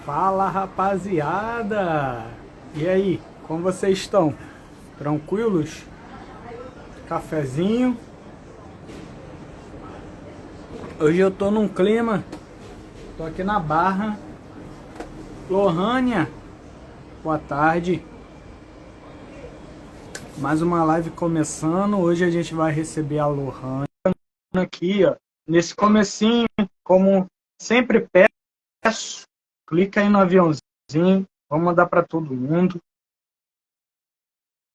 Fala, rapaziada! E aí, como vocês estão? Tranquilos? Cafezinho? Hoje eu tô num clima, tô aqui na Barra. Lohânia, boa tarde. Mais uma live começando. Hoje a gente vai receber a Lohânia aqui, ó. Nesse comecinho, como sempre peço, clica aí no aviãozinho, vamos mandar para todo mundo.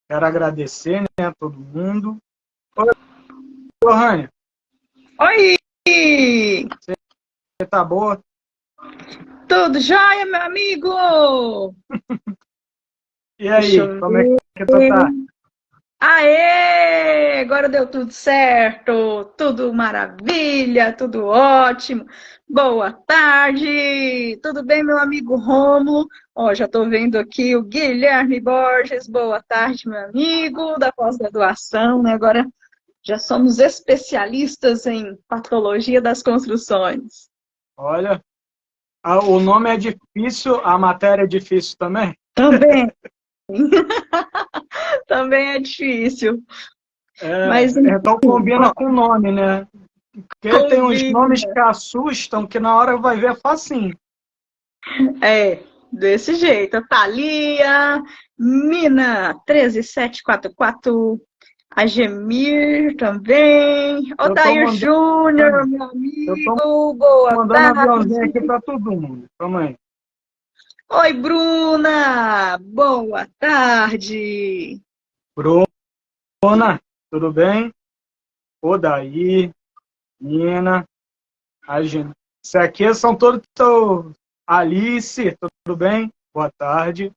Quero agradecer, né, a todo mundo. Oi, Lohânia, Oi! você tá boa? Tudo jóia, meu amigo? E Deixa aí, eu como é ver. que tu tá? Aê! Agora deu tudo certo, tudo maravilha, tudo ótimo. Boa tarde! Tudo bem, meu amigo Rômulo? Ó, já estou vendo aqui o Guilherme Borges. Boa tarde, meu amigo da pós-graduação, né? Agora já somos especialistas em patologia das construções. Olha, o nome é difícil, a matéria é difícil também. Também, também é difícil. Mas Então combina com o nome, né? Porque tem uns nomes combina. que assustam, que na hora vai ver facinho. É, desse jeito. A Thalia, Mina 13744, a Gemir também, Eu tô Odair mandando, Júnior, meu eu tô amigo, boa mandando aviãozinho tarde. aqui para todo mundo. Calma aí. Oi, Bruna, boa tarde. Bruna, tudo bem? Odaí, Nina, a gente. Isso aqui são todos. Alice, tudo bem? Boa tarde.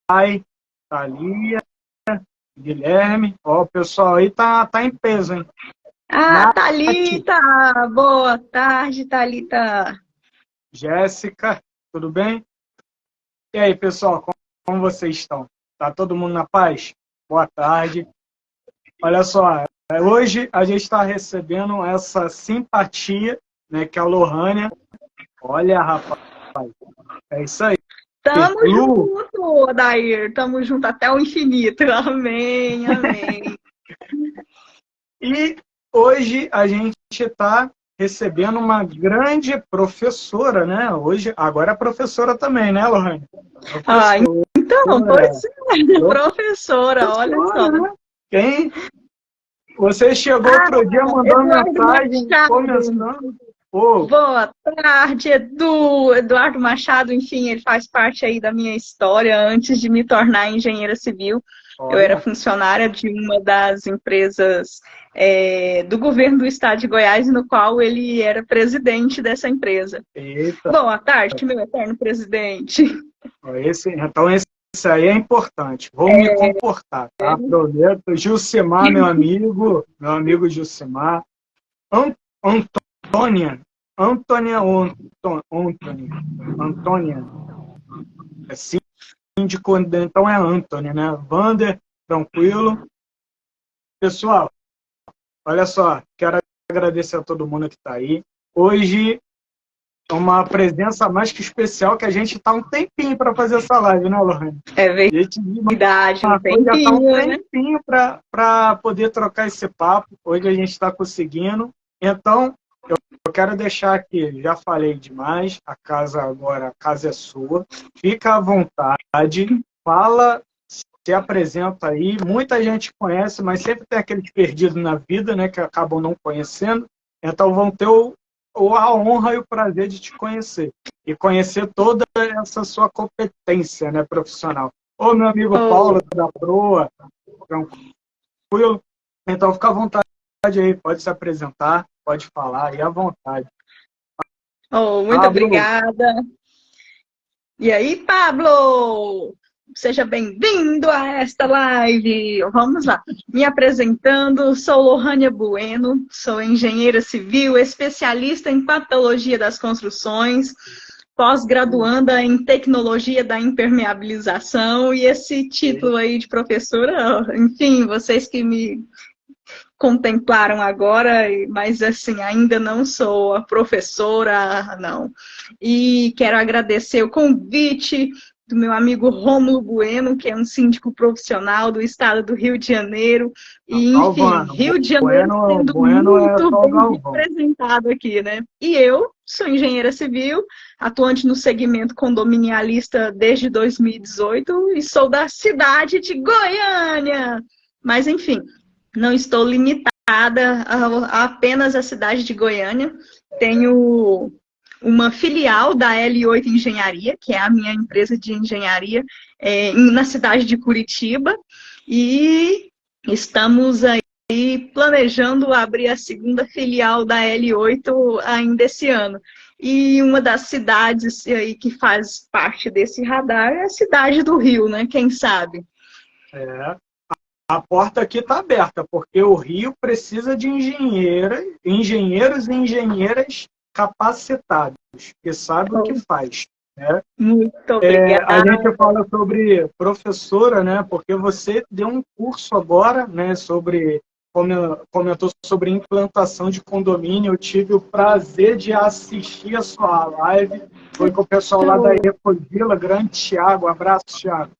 Thay, Thalia, Guilherme. Ó, o pessoal aí tá em peso, hein? Ah, Nath, Thalita, boa tarde, Thalita. Jéssica, tudo bem? E aí, pessoal, como vocês estão? Tá todo mundo na paz? Boa tarde. Olha só, hoje a gente está recebendo essa simpatia, né, que é a Lohânia. Olha, rapaz, é isso aí. Tamo Lu, junto, Odair, tamo junto até o infinito. Amém, amém. e hoje a gente está recebendo uma grande professora, né? Hoje, agora é professora também, né, Lohane? Ah, Professora, então, pois é, professora, olha professora, só. né? Quem? Você chegou Ah, outro dia mandando Eduardo mensagem Machado. começando. Pô, Boa tarde, Edu. Eduardo Machado, enfim, ele faz parte aí da minha história. Antes de me tornar engenheira civil, eu era olha, funcionária de uma das empresas do governo do estado de Goiás, no qual ele era presidente dessa empresa. eita, Boa tarde, meu eterno presidente. esse aí é importante. Vou me comportar, tá? Prometo. Gilcimar, meu amigo Gilcimar. An Antônia, Antônia, é síndico, então é Antônia, né? Vander, tranquilo. Pessoal, olha só, quero agradecer a todo mundo que está aí. Hoje é uma presença mais que especial, que a gente está um tempinho para fazer essa live, né, Lohane? É A gente viu verdade, um uma coisa, já está um tempinho, né? tempinho para poder trocar esse papo. Hoje a gente está conseguindo. Então, eu quero deixar aqui, já falei demais, a casa agora, a casa é sua. Fica à vontade, fala, se apresenta aí. Muita gente conhece, mas sempre tem aqueles perdidos na vida, né, que acabam não conhecendo. Então vão ter a honra e o prazer de te conhecer e conhecer toda essa sua competência, né, profissional. Ô, meu amigo Paulo Oh, da Proa, tranquilo? Então fica à vontade aí, pode se apresentar, pode falar aí à vontade. oh, muito Pablo, obrigada. E aí, Pablo? Seja bem-vindo a esta live. Vamos lá. Me apresentando, sou Lohânia Bueno, sou engenheira civil, especialista em patologia das construções, pós-graduanda em tecnologia da impermeabilização e esse título aí de professora, enfim, vocês contemplaram agora, mas assim, ainda não sou a professora, não. E quero agradecer o convite do meu amigo Rômulo Bueno, que é um síndico profissional do estado do Rio de Janeiro. E, enfim, Galvano, Rio de Janeiro sendo Bueno é muito só o bem Galvão. representado aqui, né? E eu sou engenheira civil, atuante no segmento condominialista desde 2018 e sou da cidade de Goiânia. Mas, enfim, não estou limitada a apenas a cidade de Goiânia. Tenho uma filial da L8 Engenharia, que é a minha empresa de engenharia, na cidade de Curitiba, e estamos aí planejando abrir a segunda filial da L8 ainda esse ano. E uma das cidades aí que faz parte desse radar é a cidade do Rio, né? Quem sabe? A porta aqui está aberta, porque o Rio precisa de engenheiros e engenheiras capacitados, que sabem o que faz. Né? Muito obrigada. A gente fala sobre professora, né? Porque você deu um curso agora, né? Comentou sobre implantação de condomínio. Eu tive o prazer de assistir a sua live. Foi com o pessoal lá da Ecovila, grande Thiago. Abraço, Thiago.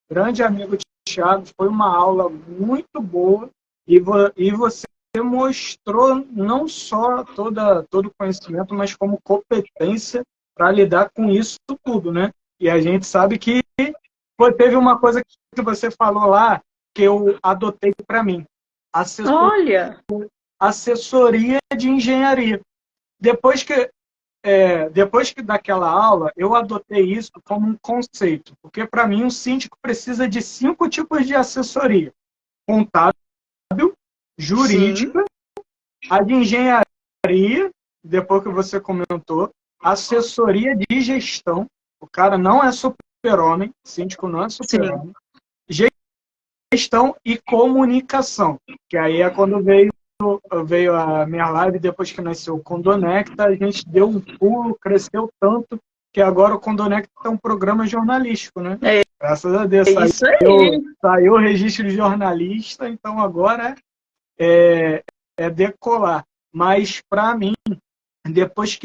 Grande amigo Thiago. Foi uma aula muito boa e você mostrou não só todo o conhecimento, mas como competência para lidar com isso tudo, né? E a gente sabe que teve uma coisa que você falou lá que eu adotei para mim. Assessoria de engenharia. Depois que daquela aula, eu adotei isso como um conceito, porque para mim um síndico precisa de 5 tipos de assessoria: contábil, jurídica, sim, a de engenharia, depois que você comentou, assessoria de gestão, o cara não é super-homem, síndico não é super-homem, gestão e comunicação, que aí é quando veio a minha live, depois que nasceu o Condonecta, a gente deu um pulo, cresceu tanto, que agora o Condonecta é um programa jornalístico, né? Graças a Deus, saiu o registro de jornalista, então agora é decolar. Mas, para mim, depois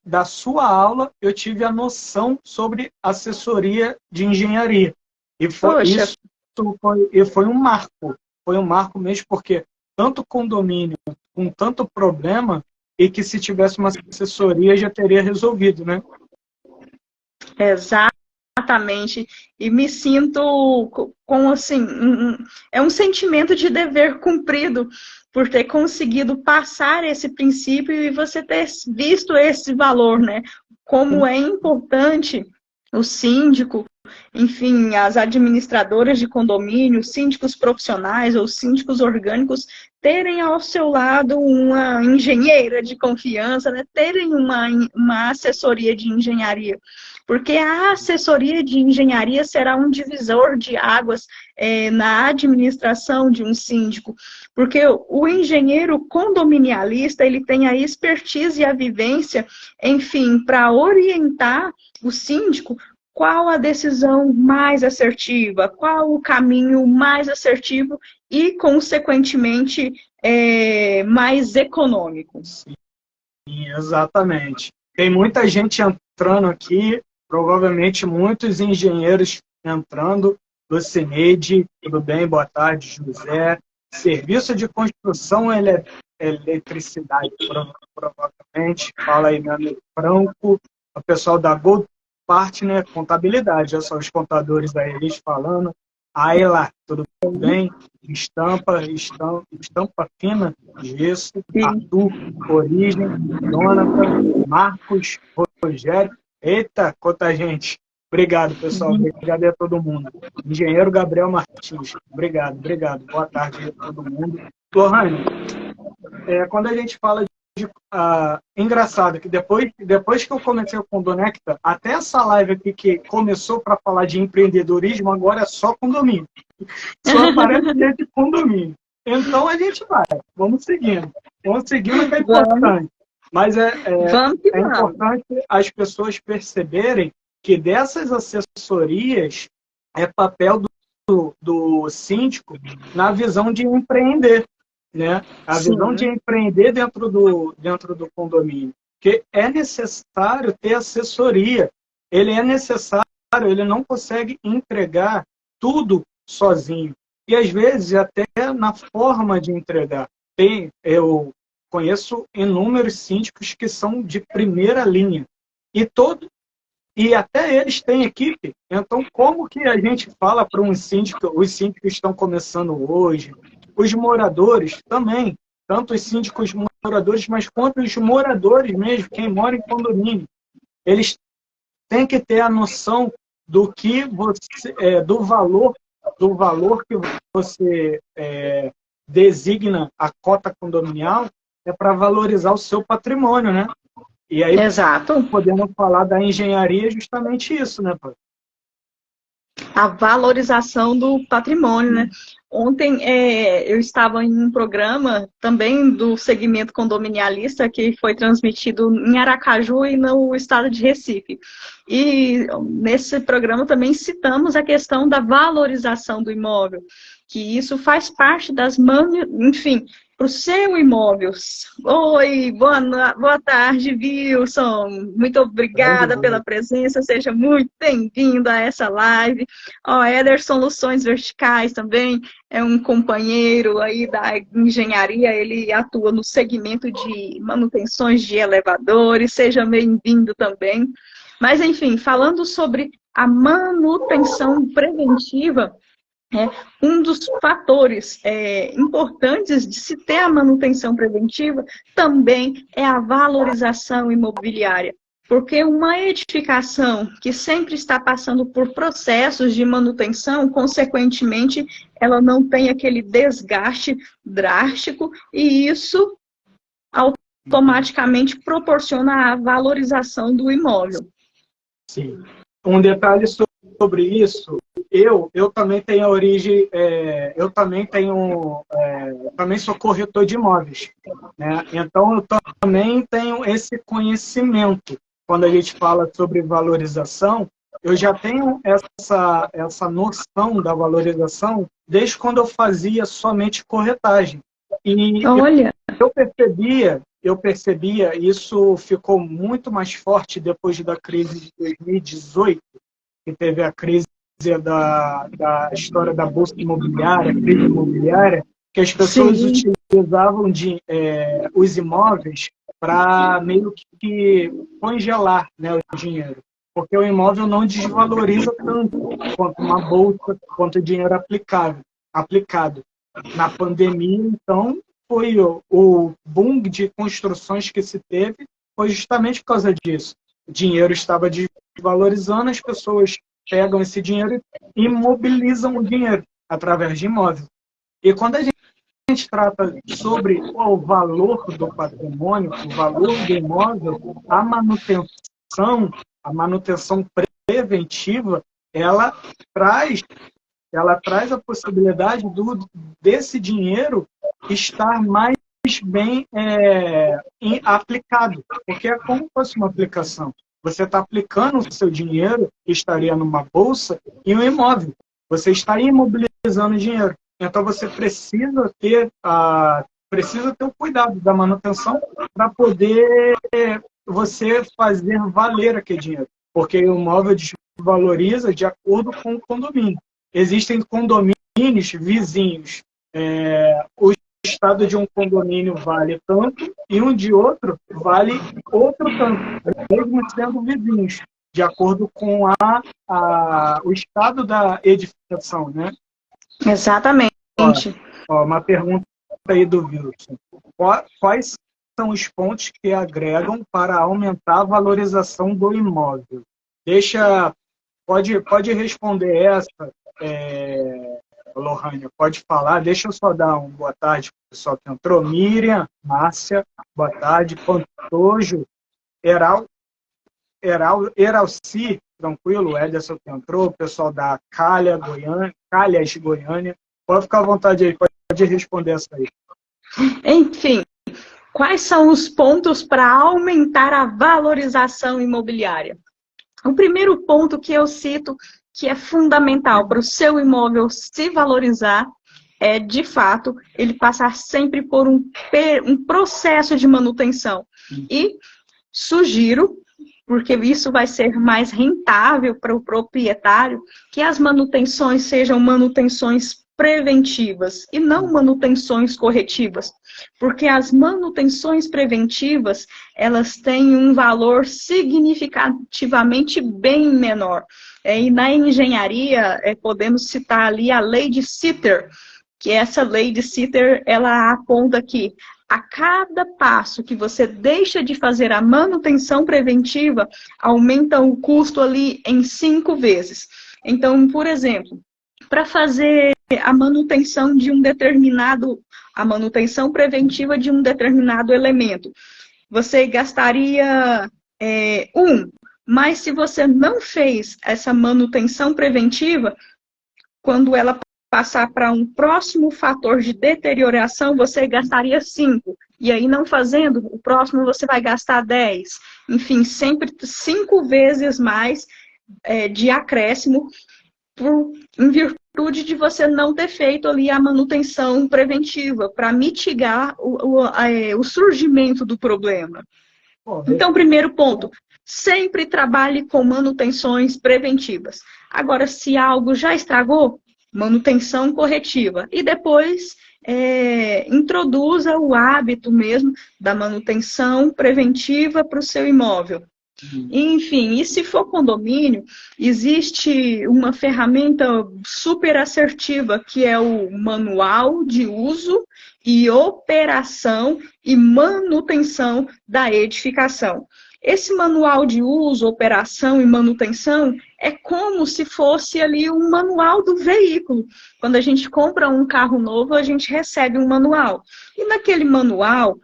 da sua aula, eu tive a noção sobre assessoria de engenharia. E foi um marco. Foi um marco mesmo, porque tanto condomínio com tanto problema, e que se tivesse uma assessoria já teria resolvido, né? Exatamente. E me sinto com, assim, é um sentimento de dever cumprido por ter conseguido passar esse princípio e você ter visto esse valor, né? Como é importante o síndico, enfim, as administradoras de condomínio, síndicos profissionais ou síndicos orgânicos terem ao seu lado uma engenheira de confiança, né? Terem uma assessoria de engenharia, porque a assessoria de engenharia será um divisor de águas na administração de um síndico, porque o engenheiro condominialista, ele tem a expertise e a vivência, enfim, para orientar o síndico qual a decisão mais assertiva, qual o caminho mais assertivo e, consequentemente, mais econômico. Sim, exatamente. Tem muita gente entrando aqui, provavelmente muitos engenheiros entrando. Lucineide, tudo bem? Boa tarde, José. Serviço de construção, eletricidade, provavelmente. Fala aí, meu amigo Franco. O pessoal da Gold Partner, contabilidade, olha só os contadores aí, eles falando. Ayla, tudo bem? Estampa fina, gesso, Arthur, Origem, Jonathan, Marcos, Rogério. Eita, quanta gente. Obrigado, pessoal. Obrigado a todo mundo. Engenheiro Gabriel Martins. Obrigado. Boa tarde a todo mundo. Lohane, quando a gente fala engraçado que depois que eu comecei o Condonecta, até essa live aqui que começou para falar de empreendedorismo, agora é só condomínio. Só aparece gente de condomínio. Então a gente vai, vamos seguindo. Vamos seguindo, que é importante. Mas é importante as pessoas perceberem que dessas assessorias é papel do síndico na visão de empreender. né? A visão de Sim. empreender dentro do condomínio. Porque é necessário ter assessoria. Ele é necessário, ele não consegue entregar tudo sozinho. E às vezes até na forma de entregar. Eu conheço inúmeros síndicos que são de primeira linha. E até eles têm equipe. Então, como que a gente fala para um síndico, os síndicos que estão começando hoje, os moradores também, tanto os síndicos moradores, mas quanto os moradores mesmo, quem mora em condomínio, eles têm que ter a noção do que você, do valor que você designa a cota condominial é para valorizar o seu patrimônio, né? E aí, Exato. podemos falar da engenharia justamente isso, né, pai? A valorização do patrimônio, né? Ontem eu estava em um programa também do segmento condominialista que foi transmitido em Aracaju e no estado de Recife. E nesse programa também citamos a questão da valorização do imóvel, que isso faz parte das enfim, para o seu imóvel. Oi, boa tarde, Wilson. Muito obrigada pela presença, seja muito bem-vindo a essa live. Ó, Ederson Soluções Verticais também é um companheiro aí da engenharia, ele atua no segmento de manutenções de elevadores, seja bem-vindo também. Mas, enfim, falando sobre a manutenção preventiva, um dos fatores importantes de se ter a manutenção preventiva também é a valorização imobiliária. Porque uma edificação que sempre está passando por processos de manutenção, consequentemente, ela não tem aquele desgaste drástico e isso automaticamente proporciona a valorização do imóvel. Sim. Um detalhe sobre isso, eu também tenho a origem, eu também sou corretor de imóveis, né? Então eu também tenho esse conhecimento. Quando a gente fala sobre valorização, eu já tenho essa noção da valorização desde quando eu fazia somente corretagem. E Olha, eu percebia, isso ficou muito mais forte depois da crise de 2018, que teve a crise da história da Bolsa Imobiliária, crise imobiliária, que as pessoas sim, utilizavam os imóveis para meio que congelar, né, o dinheiro. Porque o imóvel não desvaloriza tanto quanto uma bolsa, quanto o dinheiro aplicado. Na pandemia, então, foi o boom de construções que se teve, foi justamente por causa disso. O dinheiro estava desvalorizando, as pessoas pegam esse dinheiro e imobilizam o dinheiro através de imóvel. E quando a gente trata sobre o valor do patrimônio, o valor do imóvel, a manutenção preventiva, traz ela traz a possibilidade desse dinheiro estar mais bem aplicado, porque é como se fosse uma aplicação. Você está aplicando o seu dinheiro, que estaria numa bolsa, em um imóvel. Você está imobilizando o dinheiro. Então, você precisa ter o cuidado da manutenção para poder você fazer valer aquele dinheiro. Porque o imóvel desvaloriza de acordo com o condomínio. Existem condomínios vizinhos. O estado de um condomínio vale tanto e um de outro vale outro tanto, mesmo sendo vizinhos, de acordo com o estado da edificação, né? exatamente. Uma pergunta aí do Wilson. Quais são os pontos que agregam para aumentar a valorização do imóvel? Pode responder essa, Lohane, pode falar. Deixa eu só dar uma boa tarde para o pessoal que entrou. Miriam, Márcia, boa tarde. Pantojo, Eralci, tranquilo, Ederson que entrou, o pessoal da Calhas, Goiânia. Pode ficar à vontade aí, pode responder essa aí. Enfim, quais são os pontos para aumentar a valorização imobiliária? O primeiro ponto que eu cito, que é fundamental para o seu imóvel se valorizar, é, de fato, ele passar sempre por um processo de manutenção. E sugiro, porque isso vai ser mais rentável para o proprietário, que as manutenções sejam manutenções preventivas e não manutenções corretivas, porque as manutenções preventivas, elas têm um valor significativamente bem menor. E na engenharia, podemos citar ali a lei de Sitter, que essa lei de Sitter, ela aponta que a cada passo que você deixa de fazer a manutenção preventiva, aumenta o custo ali em 5 vezes. Então, por exemplo, para fazer a manutenção de um determinado, a manutenção preventiva de um determinado elemento, você gastaria mas se você não fez essa manutenção preventiva, quando ela passar para um próximo fator de deterioração, você gastaria 5. E aí, não fazendo, o próximo você vai gastar 10. Enfim, sempre 5 vezes mais de acréscimo em virtude de você não ter feito ali a manutenção preventiva para mitigar o surgimento do problema. Então, primeiro ponto, sempre trabalhe com manutenções preventivas. Agora, se algo já estragou, manutenção corretiva. E depois introduza o hábito mesmo da manutenção preventiva para o seu imóvel. Enfim, e se for condomínio, existe uma ferramenta super assertiva, que é o manual de uso e operação e manutenção da edificação. Esse manual de uso, operação e manutenção é como se fosse ali um manual do veículo. Quando a gente compra um carro novo, a gente recebe um manual. E naquele manual,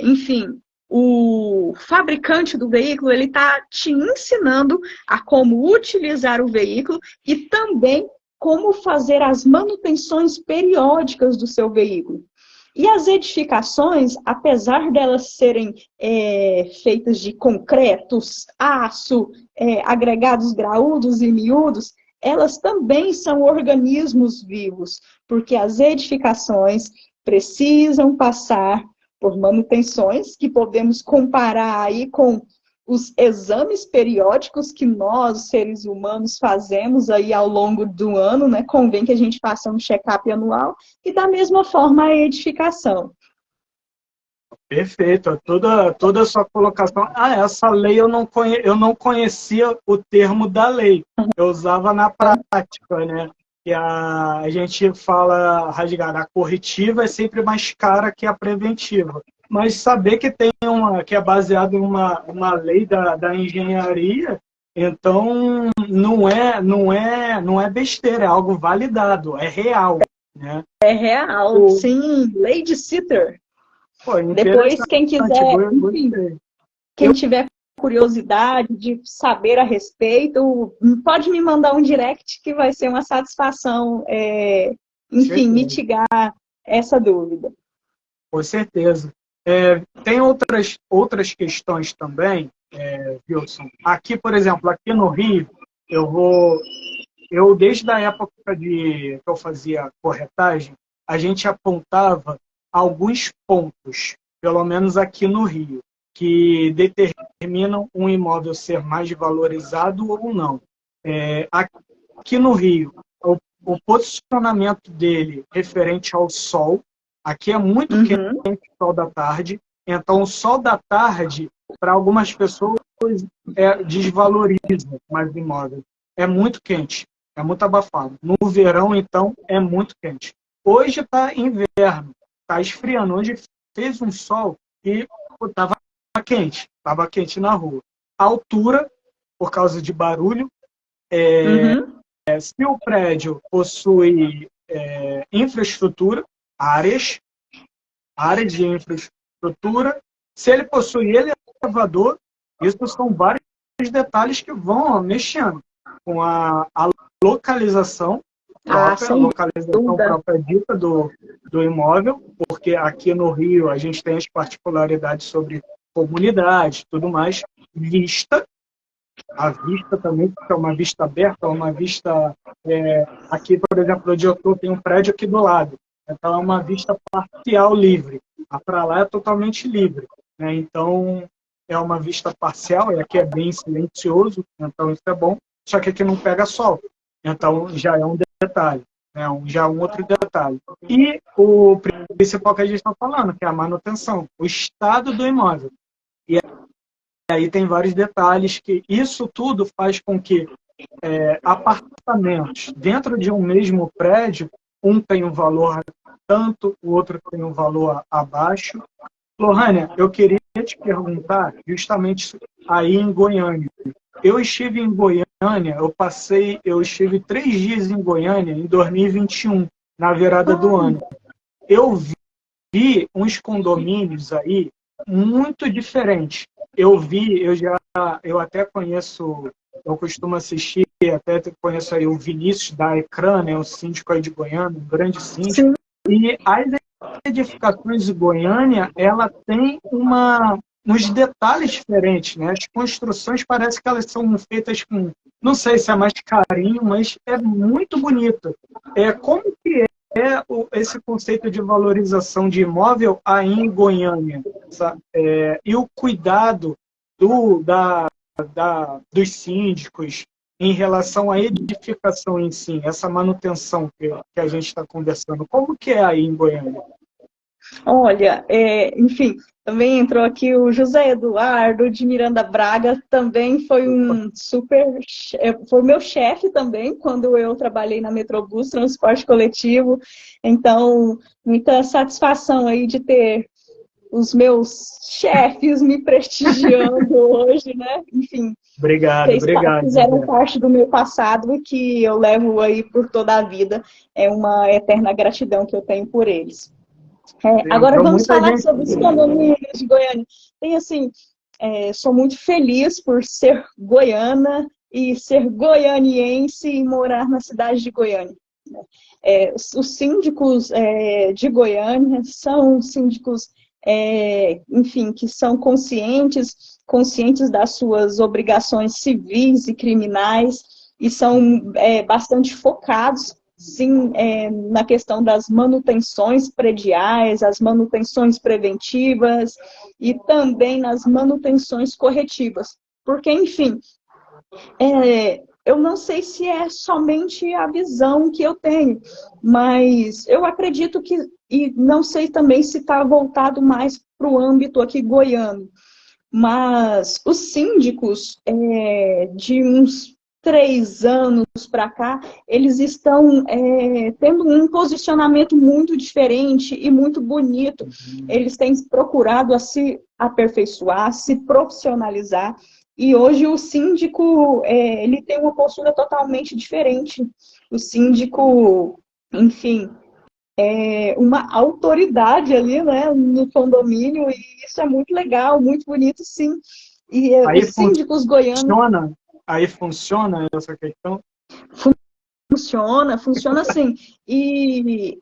enfim, o fabricante do veículo, ele está te ensinando a como utilizar o veículo e também como fazer as manutenções periódicas do seu veículo. E as edificações, apesar delas serem feitas de concretos, aço, agregados graúdos e miúdos, elas também são organismos vivos, porque as edificações precisam passar por manutenções que podemos comparar aí com os exames periódicos que nós, seres humanos, fazemos aí ao longo do ano, né? Convém que a gente faça um check-up anual e da mesma forma a edificação. Perfeito, toda a sua colocação. Essa lei eu não conhecia o termo da lei, eu usava na prática, né? Que a gente fala, rasgada, a corretiva é sempre mais cara que a preventiva. Mas saber que tem que é baseado em uma lei da engenharia, então não é besteira, é algo validado, é real, né? É real, sim, lei de Sitter. Depois, quem quiser, enfim, quem tiver curiosidade de saber a respeito, pode me mandar um direct que vai ser uma satisfação, enfim, mitigar essa dúvida. Com certeza. Tem outras questões também, Wilson. Aqui, por exemplo, aqui no Rio, eu desde a época que eu fazia corretagem, a gente apontava alguns pontos, pelo menos aqui no Rio, que determinam um imóvel ser mais valorizado ou não. Aqui no Rio, o posicionamento dele referente ao sol, aqui é muito quente o sol da tarde, então o sol da tarde, para algumas pessoas, desvaloriza mais o imóvel. É muito quente, é muito abafado. No verão, então, é muito quente. Hoje está inverno, está esfriando. Hoje fez um sol e estava quente na rua. A altura, por causa de barulho, se o prédio possui infraestrutura, áreas de infraestrutura, se ele possui elevador, isso são vários detalhes que vão mexendo com a localização própria, a localização própria dita do imóvel, porque aqui no Rio a gente tem as particularidades sobre comunidade, tudo mais, vista, a vista também, porque é uma vista aberta, uma vista... aqui, por exemplo, onde eu estou, tem um prédio aqui do lado. Então, é uma vista parcial livre. A para lá é totalmente livre, né? Então, é uma vista parcial, e aqui é bem silencioso, então isso é bom. Só que aqui não pega sol. Então, já é um detalhe, né? Já é um outro detalhe. E o principal que a gente está falando, que é a manutenção, o estado do imóvel. E aí tem vários detalhes que isso tudo faz com que apartamentos dentro de um mesmo prédio, um tem um valor tanto, o outro tem um valor abaixo. Lohânia, eu queria te perguntar justamente aí em Goiânia. Eu estive em Goiânia, eu estive 3 dias em Goiânia em 2021, na virada do ano. Eu vi uns condomínios aí muito diferentes. Eu até conheço, eu costumo assistir, até conheço aí o Vinícius da Ecrã, né, o síndico aí de Goiânia, um grande síndico. Sim. E as edificações de Goiânia, ela tem uns detalhes diferentes, né? As construções parece que elas são feitas com, não sei se é mais carinho, mas é muito bonito. Como que esse conceito de valorização de imóvel aí em Goiânia? E o cuidado dos síndicos em relação à edificação em si, essa manutenção que a gente está conversando. Como que é aí em Goiânia? Olha, enfim, também entrou aqui o José Eduardo de Miranda Braga, também foi foi meu chefe também, quando eu trabalhei na Metrobus, transporte coletivo, então, muita satisfação aí de ter os meus chefes me prestigiando hoje, né? Enfim, obrigado. Fizeram parte do meu passado e que eu levo aí por toda a vida. É uma eterna gratidão que eu tenho por eles. Agora vamos falar sobre os condomínios de Goiânia. Tem assim, sou muito feliz por ser goiana e ser goianiense e morar na cidade de Goiânia. Os síndicos de Goiânia são síndicos, enfim, que são conscientes das suas obrigações civis e criminais e são bastante focados, sim, na questão das manutenções prediais, as manutenções preventivas e também nas manutenções corretivas. Porque, enfim, eu não sei se é somente a visão que eu tenho, mas eu acredito que, e não sei também se está voltado mais para o âmbito aqui goiano, mas os síndicos de uns 3 anos para cá, eles estão tendo um posicionamento muito diferente e muito bonito. Eles têm procurado a se aperfeiçoar, se profissionalizar, e hoje o síndico ele tem uma postura totalmente diferente. O síndico, enfim, é uma autoridade ali, né, no condomínio, e isso é muito legal, muito bonito, sim. E os síndicos goianos... Aí funciona essa questão? Funciona assim. E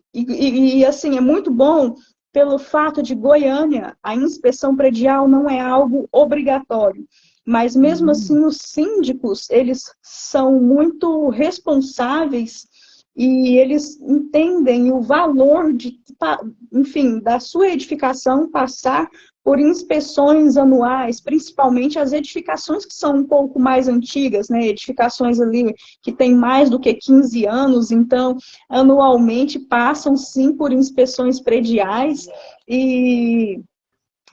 assim, é muito bom pelo fato de Goiânia, a inspeção predial não é algo obrigatório. Mas mesmo assim, os síndicos, eles são muito responsáveis e eles entendem o valor de, enfim, da sua edificação passar por inspeções anuais, principalmente as edificações que são um pouco mais antigas, né? Edificações ali que têm mais do que 15 anos, então, anualmente passam sim por inspeções prediais e,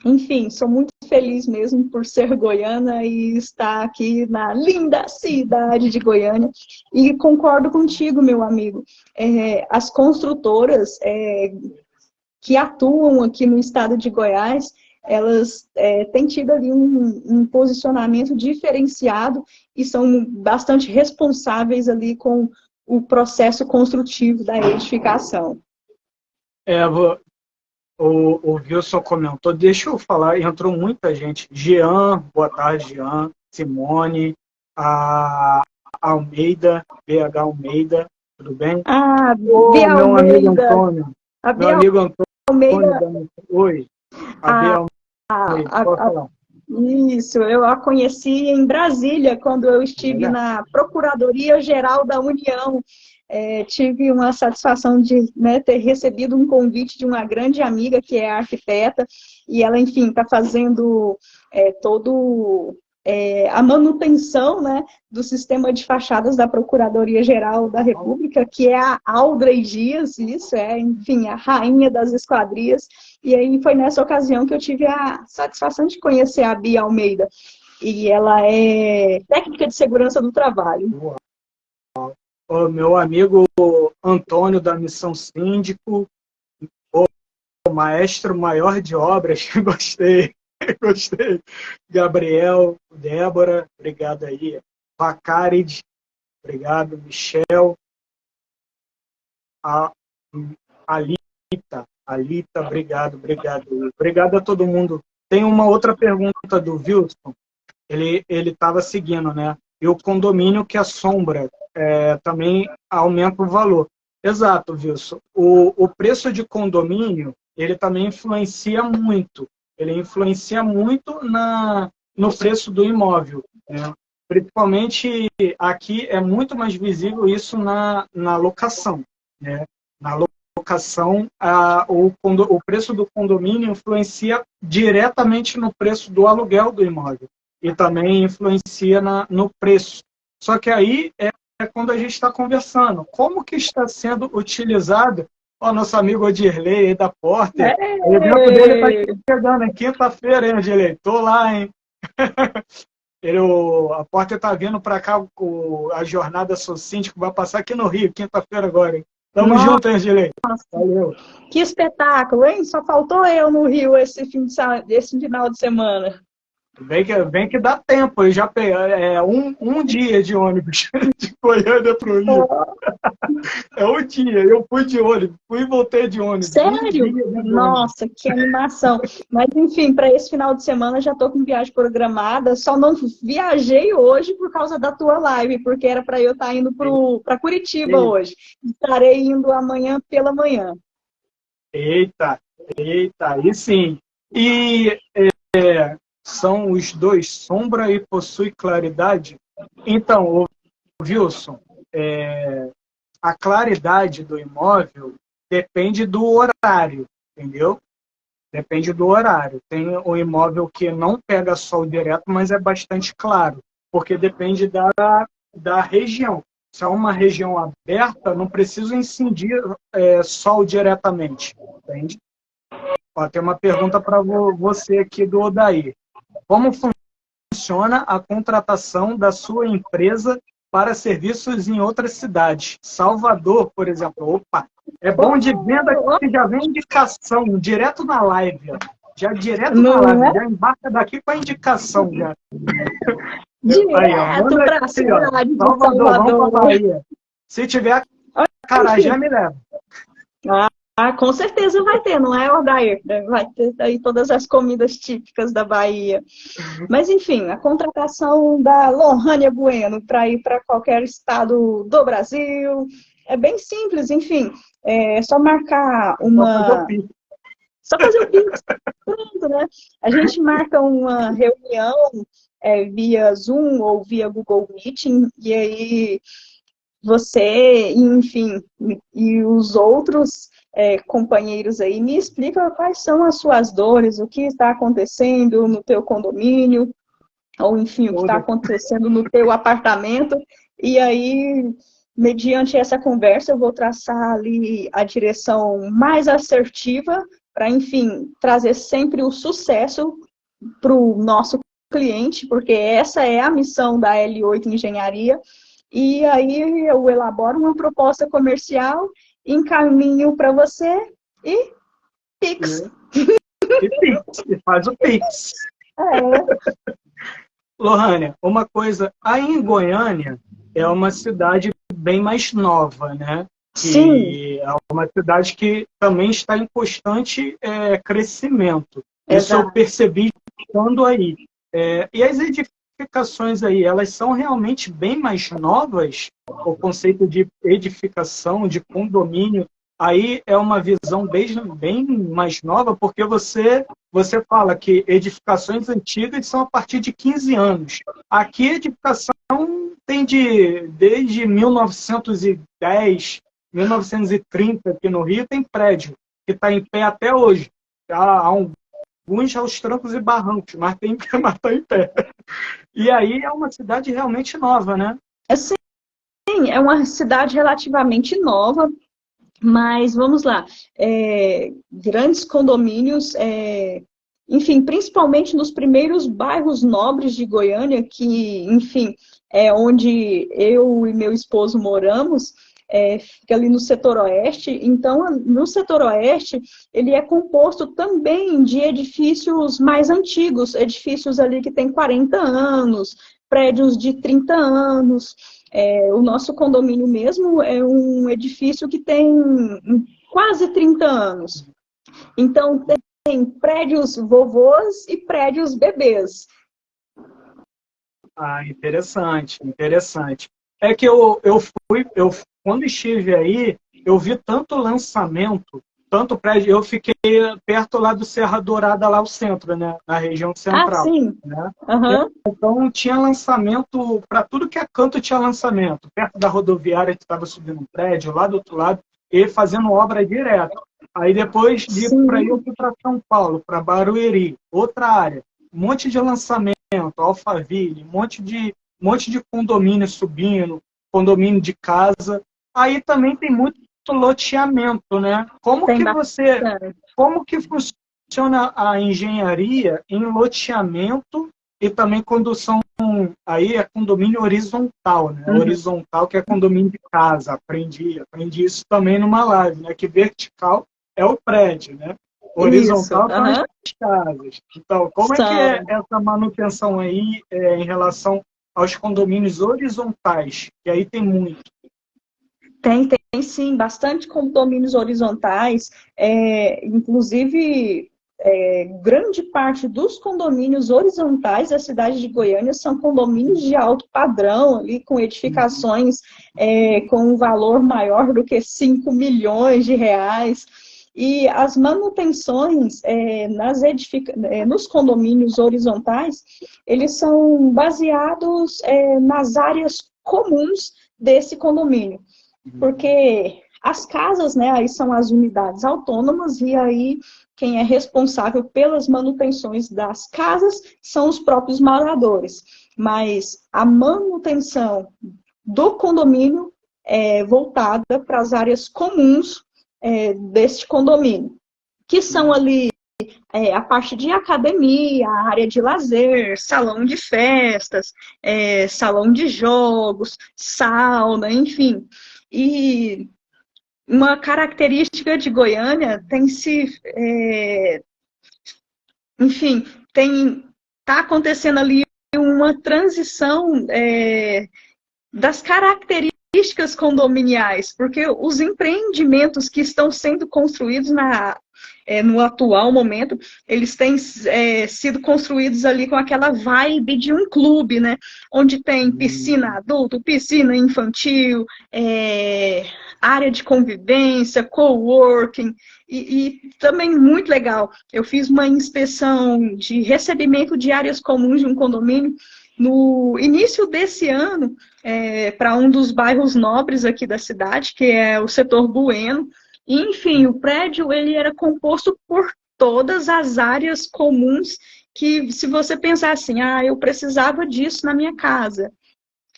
enfim, sou muito feliz mesmo por ser goiana e estar aqui na linda cidade de Goiânia. E concordo contigo, meu amigo. As construtoras que atuam aqui no estado de Goiás, elas têm tido ali um posicionamento diferenciado e são bastante responsáveis ali com o processo construtivo da edificação. O Wilson comentou, deixa eu falar, entrou muita gente. Jean, boa tarde, Jean, Simone, a Almeida, BH Almeida, tudo bem? Meu amigo Antônio. Meu amigo Antônio. Almeida. Oi. Pode falar. Isso, eu a conheci em Brasília, quando eu estive na Procuradoria-Geral da União. Tive uma satisfação de, né, ter recebido um convite de uma grande amiga que é arquiteta, e ela, enfim, está fazendo todo a manutenção, né, do sistema de fachadas da Procuradoria-Geral da República, que é a Aldrey Dias, isso enfim, a rainha das esquadrias. E aí foi nessa ocasião que eu tive a satisfação de conhecer a Bia Almeida. E ela é técnica de segurança do trabalho. O meu amigo Antônio, da Missão Síndico, o maestro maior de obras, gostei. Gostei. Gabriel, Débora, obrigado aí. Vacarid, obrigado. Michel, Alita, obrigado. Obrigado a todo mundo. Tem uma outra pergunta do Wilson. Ele estava seguindo, né? E o condomínio que assombra também aumenta o valor. Exato, Wilson. O preço de condomínio, ele também influencia muito. Ele influencia muito no preço do imóvel, né? Principalmente aqui é muito mais visível isso na locação, né? Na locação, o preço do condomínio influencia diretamente no preço do aluguel do imóvel e também influencia no preço. Só que aí é quando a gente está conversando. Como que está sendo utilizado o nosso amigo Odirley da Porter? O evento dele está chegando em quinta-feira, hein, Odirley? Estou lá, hein? A Porter está vindo para cá, a jornada Síndico vai passar aqui no Rio, quinta-feira agora, hein? Tamo junto, hein, Odirley? Valeu. Que espetáculo, hein? Só faltou eu no Rio esse final de semana. Bem que dá tempo, eu já peguei um dia de ônibus de Goiânia para o Rio. É um dia, eu fui de ônibus, fui e voltei de ônibus. Sério? Nossa, que animação. Mas, enfim, para esse final de semana já estou com viagem programada, só não viajei hoje por causa da tua live, porque era para eu estar indo para Curitiba hoje. Estarei indo amanhã pela manhã. Eita, aí sim. E são os dois, sombra e possui claridade? Então, Wilson, a claridade do imóvel depende do horário, entendeu? Depende do horário. Tem o imóvel que não pega sol direto, mas é bastante claro, porque depende da região. Se é uma região aberta, não precisa incidir sol diretamente, entende? Ó, tem uma pergunta para você aqui do Odair. Como funciona a contratação da sua empresa para serviços em outras cidades? Salvador, por exemplo. Opa, é bom de venda que já vem indicação, direto na live. Ó. Já direto na live, já embarca daqui com a indicação. Já. Direto para a cidade de Salvador, vamos para Bahia. Se tiver acarajé, me leva. Com certeza vai ter, não é, Odair? Vai ter aí todas as comidas típicas da Bahia. Mas, enfim, a contratação da Lohânia Bueno para ir para qualquer estado do Brasil é bem simples, enfim. É só marcar uma... Só fazer o Pix. Pronto, né? A gente marca uma reunião via Zoom ou via Google Meeting, e aí você, enfim, e os outros companheiros aí me explicam quais são as suas dores, o que está acontecendo no teu condomínio, ou enfim, o que está acontecendo no teu apartamento, e aí, mediante essa conversa, eu vou traçar ali a direção mais assertiva para, enfim, trazer sempre o sucesso para o nosso cliente, porque essa é a missão da L8 Engenharia, e aí eu elaboro uma proposta comercial, encaminho para você e Pix. E faz o Pix. Lohânia, uma coisa, aí em Goiânia é uma cidade bem mais nova, né? Sim. É uma cidade que também está em constante crescimento. Exato. Isso eu percebi estando aí. E as edificações aí, elas são realmente bem mais novas? O conceito de edificação, de condomínio, aí é uma visão bem mais nova, porque você fala que edificações antigas são a partir de 15 anos. Aqui a edificação tem desde 1910, 1930, aqui no Rio, tem prédio que está em pé até hoje. Há alguns aos trancos e barrancos, mas está em pé. E aí é uma cidade realmente nova, né? Assim, é uma cidade relativamente nova, mas vamos lá. Grandes condomínios, enfim, principalmente nos primeiros bairros nobres de Goiânia, que, enfim, é onde eu e meu esposo moramos, fica ali no setor oeste. Então, no setor oeste, ele é composto também de edifícios mais antigos, edifícios ali que têm 40 anos, prédios de 30 anos. O nosso condomínio mesmo é um edifício que tem quase 30 anos. Então, tem prédios vovôs e prédios bebês. Ah, interessante, interessante. É que quando estive aí, eu vi tanto lançamento, tanto prédio, eu fiquei perto lá do Serra Dourada, lá o centro, né, na região central. Sim. Né? Uhum. Então tinha lançamento, para tudo que é canto tinha lançamento. Perto da rodoviária que estava subindo um prédio, lá do outro lado, e fazendo obra direto. Aí depois de para aí eu fui para São Paulo, para Barueri, outra área. Um monte de lançamento, Alphaville, um monte de condomínio subindo, condomínio de casa. Aí também tem muito loteamento, né? Como que funciona a engenharia em loteamento e também condução, aí é condomínio horizontal, né? Uhum. Horizontal, que é condomínio de casa. Aprendi isso também numa live, né? Que vertical é o prédio, né? Horizontal são as casas. Então, como é que é essa manutenção aí em relação aos condomínios horizontais? Que aí tem muito. Tem sim, bastante condomínios horizontais, inclusive grande parte dos condomínios horizontais da cidade de Goiânia são condomínios de alto padrão, ali com edificações com um valor maior do que 5 milhões de reais. E as manutenções nos condomínios horizontais, eles são baseados nas áreas comuns desse condomínio. Porque as casas, né, aí são as unidades autônomas, e aí quem é responsável pelas manutenções das casas são os próprios moradores. Mas a manutenção do condomínio é voltada para as áreas comuns deste condomínio, que são ali a parte de academia, a área de lazer, salão de festas, salão de jogos, sauna, enfim. E uma característica de Goiânia enfim, está acontecendo ali uma transição das características condominiais, porque os empreendimentos que estão sendo construídos no atual momento, eles têm sido construídos ali com aquela vibe de um clube, né? Onde tem piscina adulto, piscina infantil, área de convivência, coworking, e também muito legal. Eu fiz uma inspeção de recebimento de áreas comuns de um condomínio no início desse ano, para um dos bairros nobres aqui da cidade, que é o setor Bueno. E, enfim, o prédio ele era composto por todas as áreas comuns que, se você pensar assim, eu precisava disso na minha casa.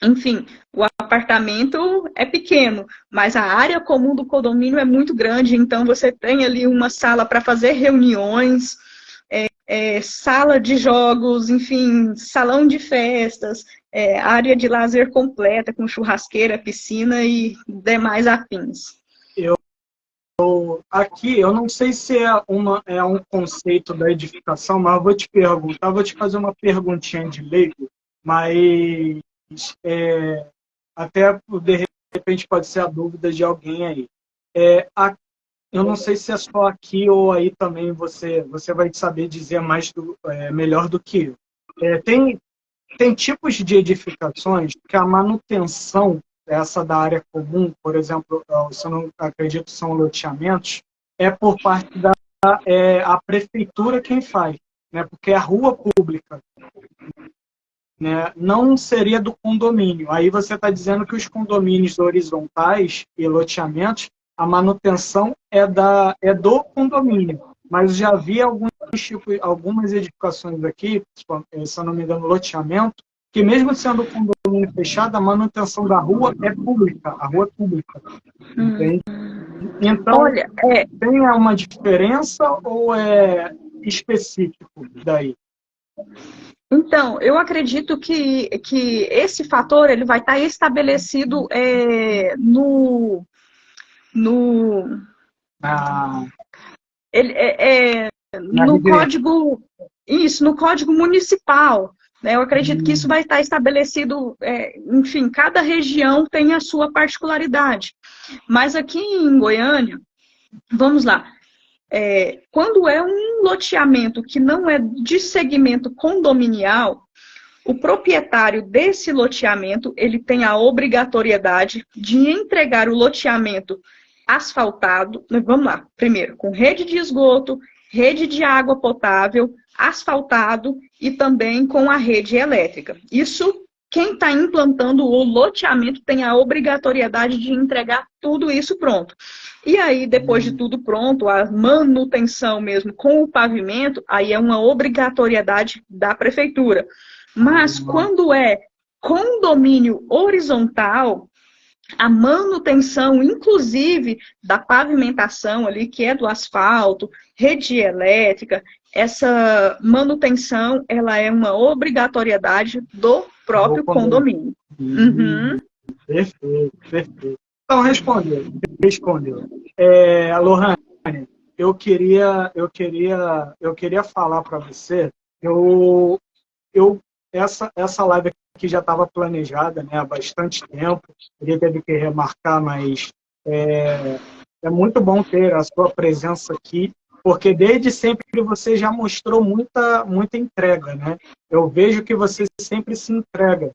Enfim, o apartamento é pequeno, mas a área comum do condomínio é muito grande, então você tem ali uma sala para fazer reuniões, sala de jogos, enfim, salão de festas, área de lazer completa, com churrasqueira, piscina e demais afins. Aqui, eu não sei se é um conceito da edificação, mas eu vou te perguntar, vou te fazer uma perguntinha de leigo, mas até de repente pode ser a dúvida de alguém aí. Eu não sei se é só aqui ou aí também você vai saber dizer melhor do que eu. Tem tipos de edificações que a manutenção essa da área comum, por exemplo, se eu não acredito são loteamentos, é por parte da a prefeitura quem faz, né? Porque é a rua pública, né? Não seria do condomínio. Aí você está dizendo que os condomínios horizontais e loteamentos, a manutenção é do condomínio. Mas já vi algumas edificações aqui, se eu não me engano, loteamento, que mesmo sendo condomínio fechado, a manutenção da rua é pública, a rua é pública. Entende? Então, Olha, tem uma diferença ou é específico daí? então, eu acredito que esse fator ele vai estar estabelecido Ah, ele, na no região. código, isso, no código municipal. Né? Eu acredito que isso vai estar estabelecido, enfim, cada região tem a sua particularidade. Mas aqui em Goiânia, vamos lá, quando é um loteamento que não é de segmento condominial, o proprietário desse loteamento, ele tem a obrigatoriedade de entregar o loteamento asfaltado, vamos lá, primeiro, com rede de esgoto, rede de água potável, asfaltado e também com a rede elétrica. Isso, quem está implantando o loteamento tem a obrigatoriedade de entregar tudo isso pronto. E aí, depois de tudo pronto, a manutenção mesmo com o pavimento, aí é uma obrigatoriedade da prefeitura. Mas quando é condomínio horizontal, a manutenção, inclusive, da pavimentação ali, que é do asfalto, rede elétrica, essa manutenção, ela é uma obrigatoriedade do próprio condomínio. Uhum. Perfeito, perfeito. Então, respondeu. Lohane, eu queria falar para você, essa live aqui já estava planejada, né, há bastante tempo, ele teve que remarcar, mas é muito bom ter a sua presença aqui, porque desde sempre você já mostrou muita entrega, né? Eu vejo que você sempre se entrega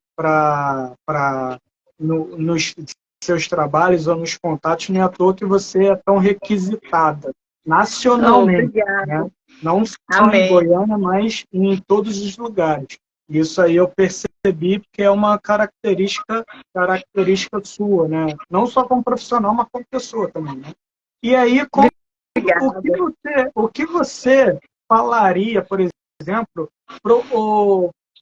nos seus trabalhos ou nos contatos, não é à toa que você é tão requisitada nacionalmente, né? Não só em Goiânia, mas em todos os lugares. Isso aí eu percebi que é uma característica sua, né? Não só como profissional, mas como pessoa também, né? E aí, o que você falaria, por exemplo,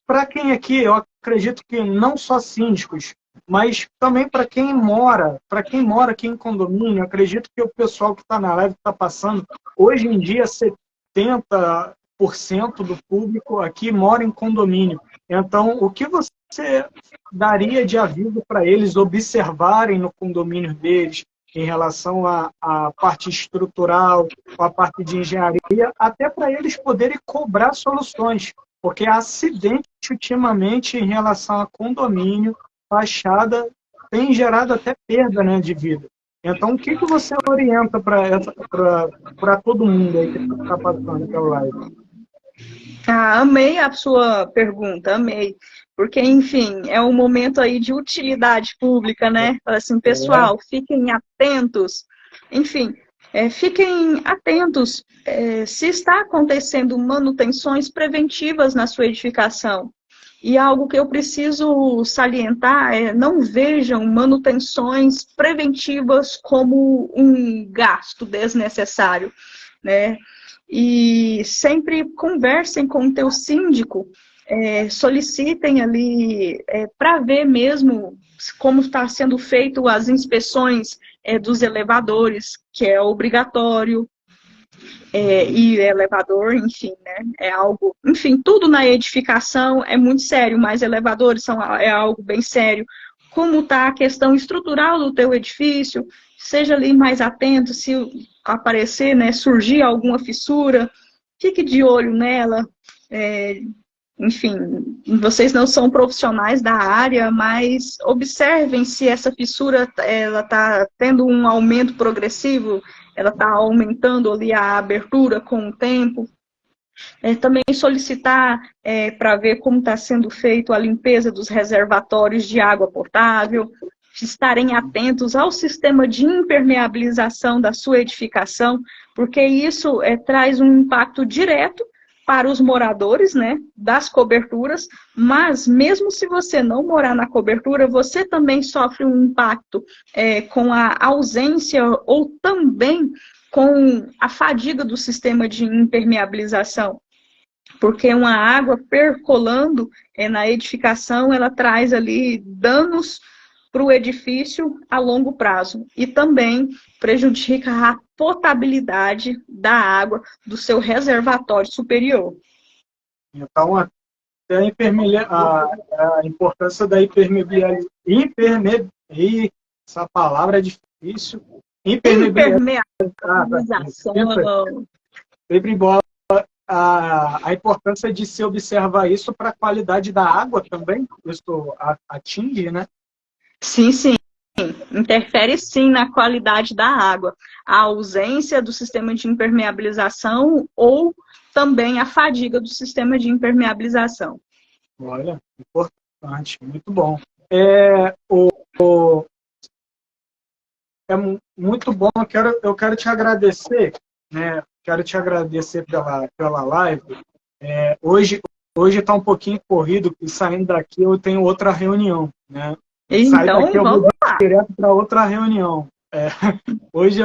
para quem aqui, eu acredito que não só síndicos, mas também para quem mora aqui em condomínio, acredito que o pessoal que está na live está passando, hoje em dia 70% do público aqui mora em condomínio. Então, o que você daria de aviso para eles observarem no condomínio deles em relação à parte estrutural, à parte de engenharia, até para eles poderem cobrar soluções? Porque há acidente ultimamente em relação a condomínio, fachada, tem gerado até perda, né, de vida. Então, o que você orienta para todo mundo aí que está passando pela live? Amei a sua pergunta, amei. Porque, enfim, é um momento aí de utilidade pública, né? Assim, pessoal, fiquem atentos. Enfim, fiquem atentos se está acontecendo manutenções preventivas na sua edificação. E algo que eu preciso salientar não vejam manutenções preventivas como um gasto desnecessário, né? E sempre conversem com o teu síndico, solicitem ali para ver mesmo como está sendo feito as inspeções dos elevadores, que é obrigatório, e elevador, enfim, né, é algo, enfim, tudo na edificação é muito sério, mas elevadores é algo bem sério. Como está a questão estrutural do teu edifício, seja ali mais atento, se aparecer, né, surgir alguma fissura, fique de olho nela. Enfim, vocês não são profissionais da área, mas observem se essa fissura ela está tendo um aumento progressivo, ela está aumentando ali a abertura com o tempo. Também solicitar para ver como está sendo feito a limpeza dos reservatórios de água potável, estarem atentos ao sistema de impermeabilização da sua edificação, porque isso traz um impacto direto para os moradores, né, das coberturas, mas mesmo se você não morar na cobertura, você também sofre um impacto com a ausência ou também com a fadiga do sistema de impermeabilização. Porque uma água percolando na edificação, ela traz ali danos para o edifício a longo prazo e também prejudica a potabilidade da água do seu reservatório superior. Então, até a importância da essa palavra é difícil. Impermeabilização. Sempre embora a importância de se observar isso para a qualidade da água também, isso atinge, né? Sim, sim. Interfere sim na qualidade da água. A ausência do sistema de impermeabilização ou também a fadiga do sistema de impermeabilização. Olha, importante, muito bom. É muito bom, eu quero te agradecer, né? Quero te agradecer pela live. Hoje está um pouquinho corrido, e saindo daqui eu tenho outra reunião, né? Então, vamos lá. Direto para outra reunião. Hoje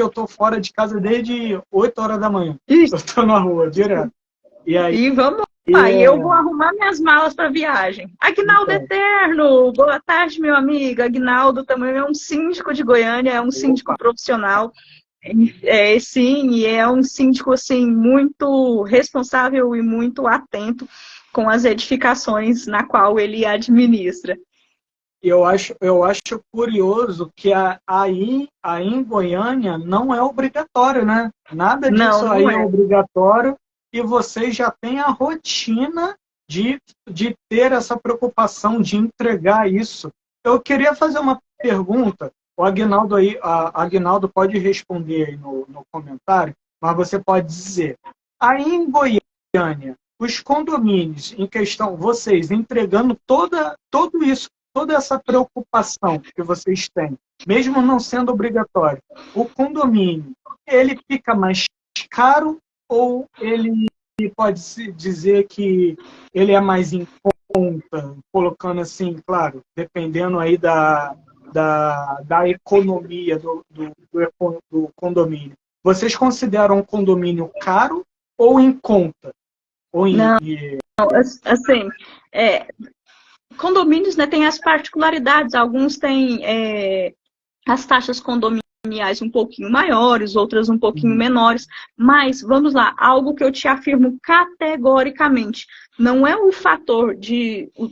eu tô fora de casa desde 8 horas da manhã. Isso. Eu tô na rua, direto. E vamos lá, e eu vou arrumar minhas malas para viagem. Aguinaldo então, Eterno, boa tarde, meu amigo. Aguinaldo também é um síndico de Goiânia, é um síndico profissional. Sim, e é um síndico assim, muito responsável e muito atento com as edificações na qual ele administra. Eu acho curioso que aí em Goiânia não é obrigatório, né? Nada disso não aí é é obrigatório e vocês já têm a rotina de ter essa preocupação de entregar isso. Eu queria fazer uma pergunta. O Aguinaldo pode responder aí no comentário, mas você pode dizer. Aí em Goiânia, os condomínios em questão, vocês entregando tudo isso, toda essa preocupação que vocês têm, mesmo não sendo obrigatório, o condomínio, ele fica mais caro ou ele pode-se dizer que ele é mais em conta, colocando assim, claro, dependendo aí da economia do condomínio. Vocês consideram um condomínio caro ou em conta? Não, assim, condomínios, né, têm as particularidades. Alguns têm as taxas condominiais um pouquinho maiores, outras um pouquinho menores. Mas, vamos lá, algo que eu te afirmo categoricamente. Não é o fator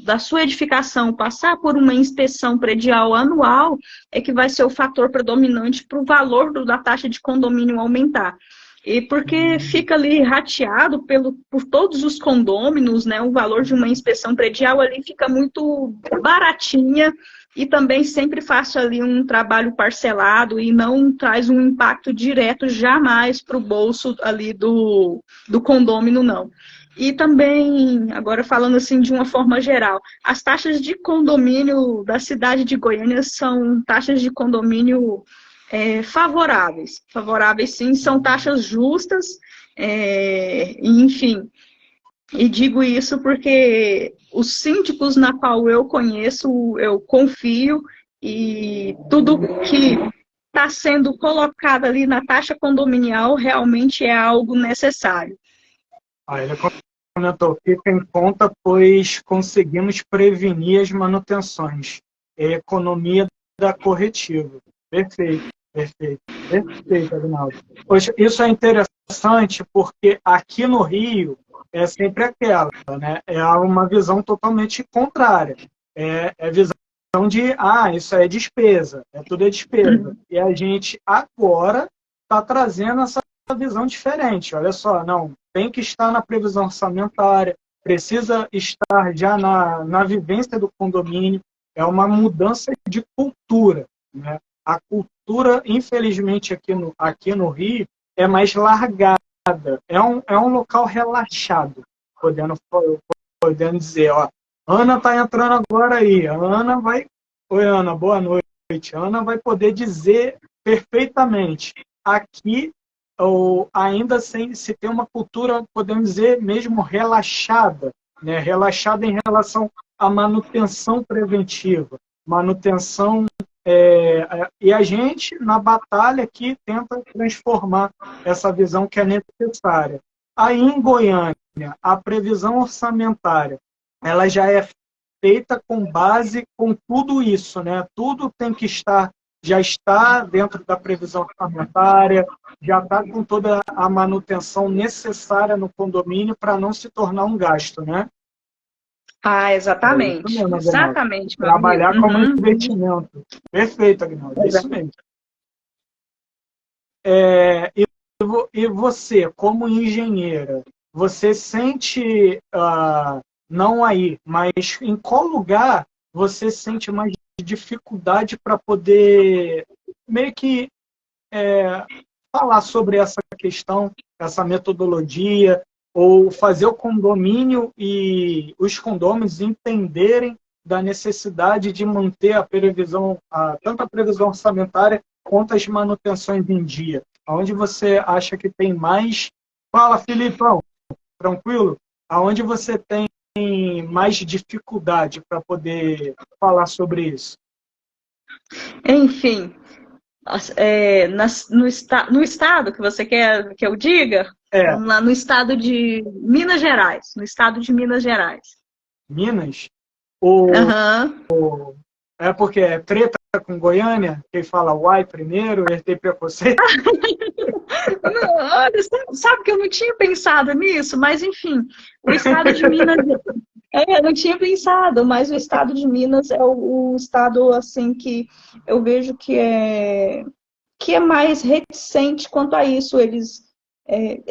da sua edificação passar por uma inspeção predial anual é que vai ser o fator predominante para o valor da taxa de condomínio aumentar. E porque fica ali rateado por todos os condôminos, né? O valor de uma inspeção predial ali fica muito baratinha e também sempre faço ali um trabalho parcelado e não traz um impacto direto jamais para o bolso ali do condômino, não. E também, agora falando assim de uma forma geral, as taxas de condomínio da cidade de Goiânia são taxas de condomínio favoráveis. Favoráveis, sim, são taxas justas, enfim. E digo isso porque os síndicos na qual eu conheço, eu confio, e tudo que está sendo colocado ali na taxa condominial realmente é algo necessário. Ele comentou, fica em conta, pois conseguimos prevenir as manutenções. É a economia da corretiva. Perfeito. Perfeito, Aguinaldo. Poxa, isso é interessante porque aqui no Rio é sempre aquela, né? É uma visão totalmente contrária. É visão de, isso é despesa, tudo é despesa. E a gente agora está trazendo essa visão diferente. Olha só, não, tem que estar na previsão orçamentária, precisa estar já na vivência do condomínio. É uma mudança de cultura, né? A cultura, infelizmente, aqui no Rio, é mais largada. É um local relaxado, podendo dizer, Ana está entrando agora aí, a Ana vai Oi, Ana, boa noite. A Ana vai poder dizer perfeitamente. Aqui, ainda sem se tem uma cultura, podemos dizer, mesmo relaxada, né? Relaxada em relação à manutenção preventiva, manutenção. E a gente, na batalha aqui, tenta transformar essa visão que é necessária. Aí, em Goiânia, a previsão orçamentária, ela já é feita com base com tudo isso, né? Tudo tem que estar, já está dentro da previsão orçamentária, já está com toda a manutenção necessária no condomínio para não se tornar um gasto, né? Ah, É isso exatamente. mesmo, Agnaldo. Exatamente, meu amigo. Trabalhar como Uhum. investimento. Perfeito, Agnaldo, é isso mesmo. E você, como engenheira, você sente, não aí, mas em qual lugar você sente mais dificuldade para poder meio que falar sobre essa questão, essa metodologia, ou fazer o condomínio e os condôminos entenderem da necessidade de manter a previsão, tanto a previsão orçamentária quanto as manutenções em dia? Aonde você acha que tem mais... Fala, Filipão, tranquilo? Aonde você tem mais dificuldade para poder falar sobre isso? Enfim, no estado que você quer que eu diga, vamos lá, no estado de Minas Gerais. No estado de Minas Gerais. Minas? Ou Aham. é porque é treta com Goiânia? Quem fala uai primeiro, ele tem preconceito? Não, olha, sabe que eu não tinha pensado nisso, mas enfim, o estado de Minas. Eu não tinha pensado, mas o estado de Minas é o estado assim que eu vejo que é mais reticente quanto a isso. Eles,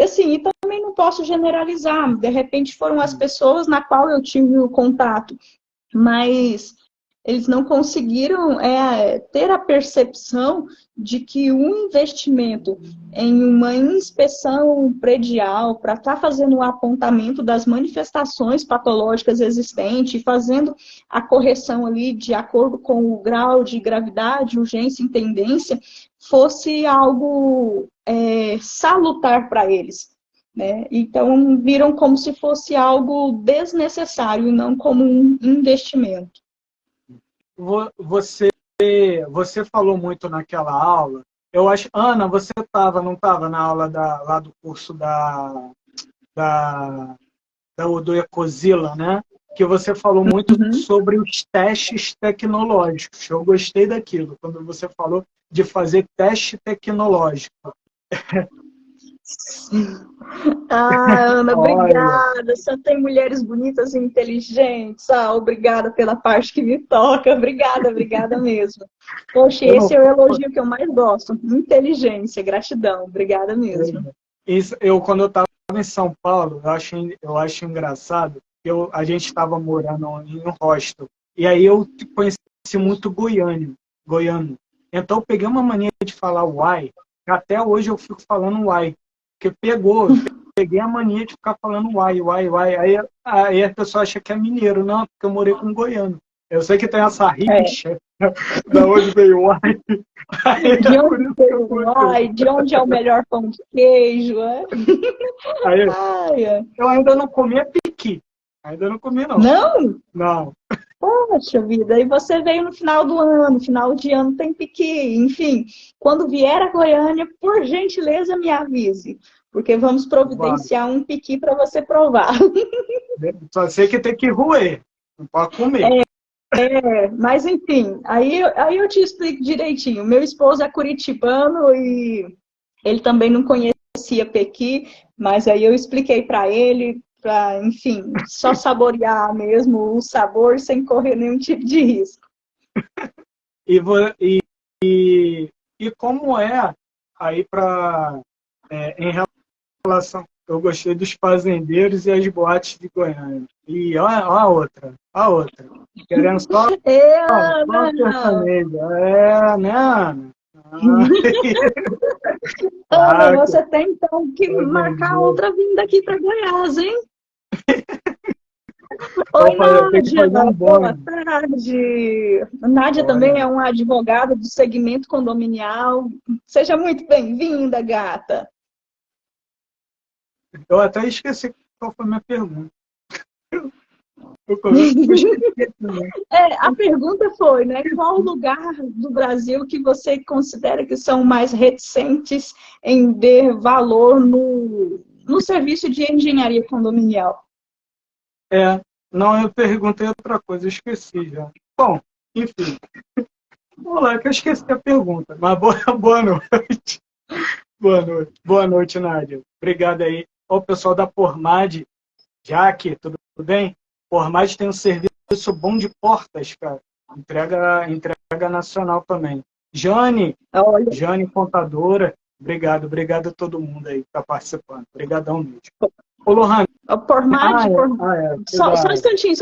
assim, e também não posso generalizar. De repente foram as pessoas na qual eu tive o contato, mas eles não conseguiram ter a percepção de que um investimento em uma inspeção predial para estar fazendo o apontamento das manifestações patológicas existentes, fazendo a correção ali de acordo com o grau de gravidade, urgência e tendência, fosse algo salutar para eles. Né? Então, viram como se fosse algo desnecessário e não como um investimento. Você falou muito naquela aula. Eu acho, Ana, você não estava na aula lá do curso do Ecosila, né? Que você falou muito sobre os testes tecnológicos. Eu gostei daquilo, quando você falou de fazer teste tecnológico. Ana, Olha, obrigada. Só tem mulheres bonitas e inteligentes. Obrigada pela parte que me toca. Obrigada, obrigada mesmo. Poxa, esse é o elogio que eu mais gosto. Inteligência, gratidão. Obrigada mesmo. Quando eu estava em São Paulo, eu acho engraçado. A gente estava morando em um hostel. E aí eu conheci muito goiano. Então eu peguei uma mania de falar uai. Até hoje eu fico falando uai. Porque peguei a mania de ficar falando uai, uai, uai. Aí a pessoa acha que é mineiro. Não, porque eu morei com um goiano. Eu sei que tem essa rixa da onde veio o uai. De onde veio o uai? De onde é o melhor pão de queijo? Eu ainda não comi piqui. Ainda não comi, não. Não? Não. Poxa vida, e você veio no final do ano, final de ano tem piqui, enfim. Quando vier a Goiânia, por gentileza, me avise, porque vamos providenciar um piqui para você provar. Só sei que tem que roer, não pode comer. Mas enfim, aí eu te explico direitinho. Meu esposo é curitibano e ele também não conhecia pequi, mas aí eu expliquei para ele, para, enfim, só saborear mesmo o sabor sem correr nenhum tipo de risco. E como é aí em relação, eu gostei dos fazendeiros e as boates de Goiânia. E olha a outra. Querendo só sertaneja. Né, Ana? Ana, você tem então que marcar outra vinda aqui para Goiás, hein? Oi, Tem que Nádia, fazer um boa bônus. tarde. Nádia também é Olha, uma advogada do segmento condominial. Seja muito bem-vinda, gata. eu até esqueci qual foi a minha pergunta. Eu esqueci também. A pergunta foi, né, qual o lugar do Brasil que você considera que são mais reticentes em ver valor no serviço de engenharia condominial? Não, eu perguntei outra coisa, eu esqueci já. Bom, enfim, vamos lá, que eu esqueci a pergunta, mas boa noite. Boa noite, Nádia. Obrigado aí ao pessoal da Pormad. Jaque, tudo bem? Pormad tem um serviço bom de portas, cara. Entrega nacional também. Jane, Olha, Jane Contadora, obrigado a todo mundo aí que está participando. Obrigadão mesmo. Ô, Lohane, a Pormad, só um cuidado. instantinho,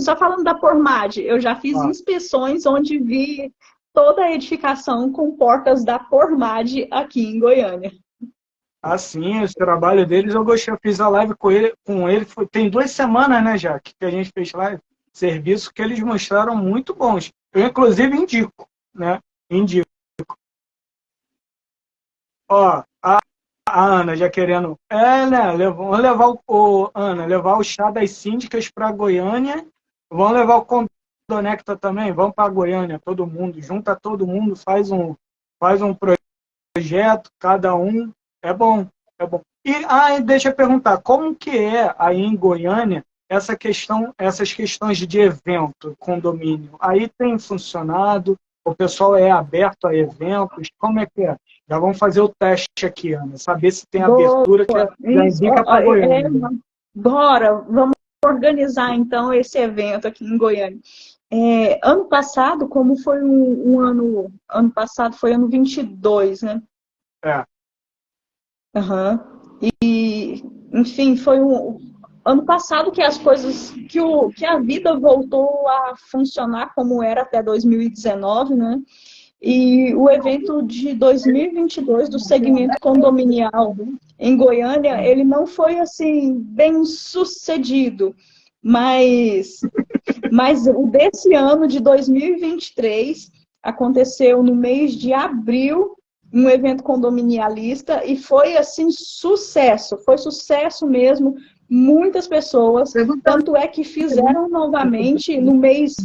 só falando da Pormad, eu já fiz Ó, inspeções onde vi toda a edificação com portas da Pormad aqui em Goiânia. assim, esse trabalho deles, eu gostei, eu fiz a live com ele tem 2 semanas, né, já, que a gente fez live, serviço que eles mostraram muito bons. Eu, inclusive, indico, né? Indico. Ó, a Ana já querendo. Né? Vamos levar Ana, levar o chá das síndicas para Goiânia. Vamos levar o Condonecta também. Vamos para Goiânia, todo mundo. Junta todo mundo, faz um projeto, cada um. É bom, é bom. E deixa eu perguntar, como que é aí em Goiânia essas questões de evento, condomínio? Aí tem funcionado? O pessoal é aberto a eventos? Como é que é? Já vamos fazer o teste aqui, Ana. Saber se tem Boa, abertura que já isso. indica para Goiânia. Bora, vamos organizar então esse evento aqui em Goiânia. Ano passado, como foi ano passado foi ano 22, né? É. Uhum. E, enfim, foi ano passado que as coisas, que a vida voltou a funcionar como era até 2019, né? E o evento de 2022 do segmento condominial em Goiânia, ele não foi assim bem sucedido, mas o desse ano de 2023 aconteceu no mês de abril um evento condominialista e foi assim foi sucesso mesmo. Muitas pessoas, tanto é que fizeram novamente no mês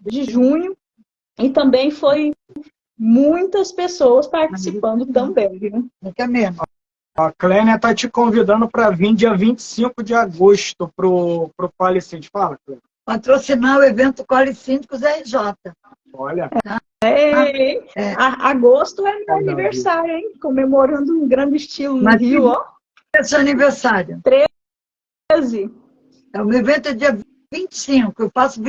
de junho, e também foi muitas pessoas participando também, viu? É mesmo. A Clénia está te convidando para vir dia 25 de agosto para o Palicente. Fala, Clénia. Patrocinar o evento Cole Síndicos RJ. Olha. Agosto é meu aniversário, hein? Comemorando um grande estilo no Rio, ó. É seu aniversário? 13. O meu evento é dia 25. Eu faço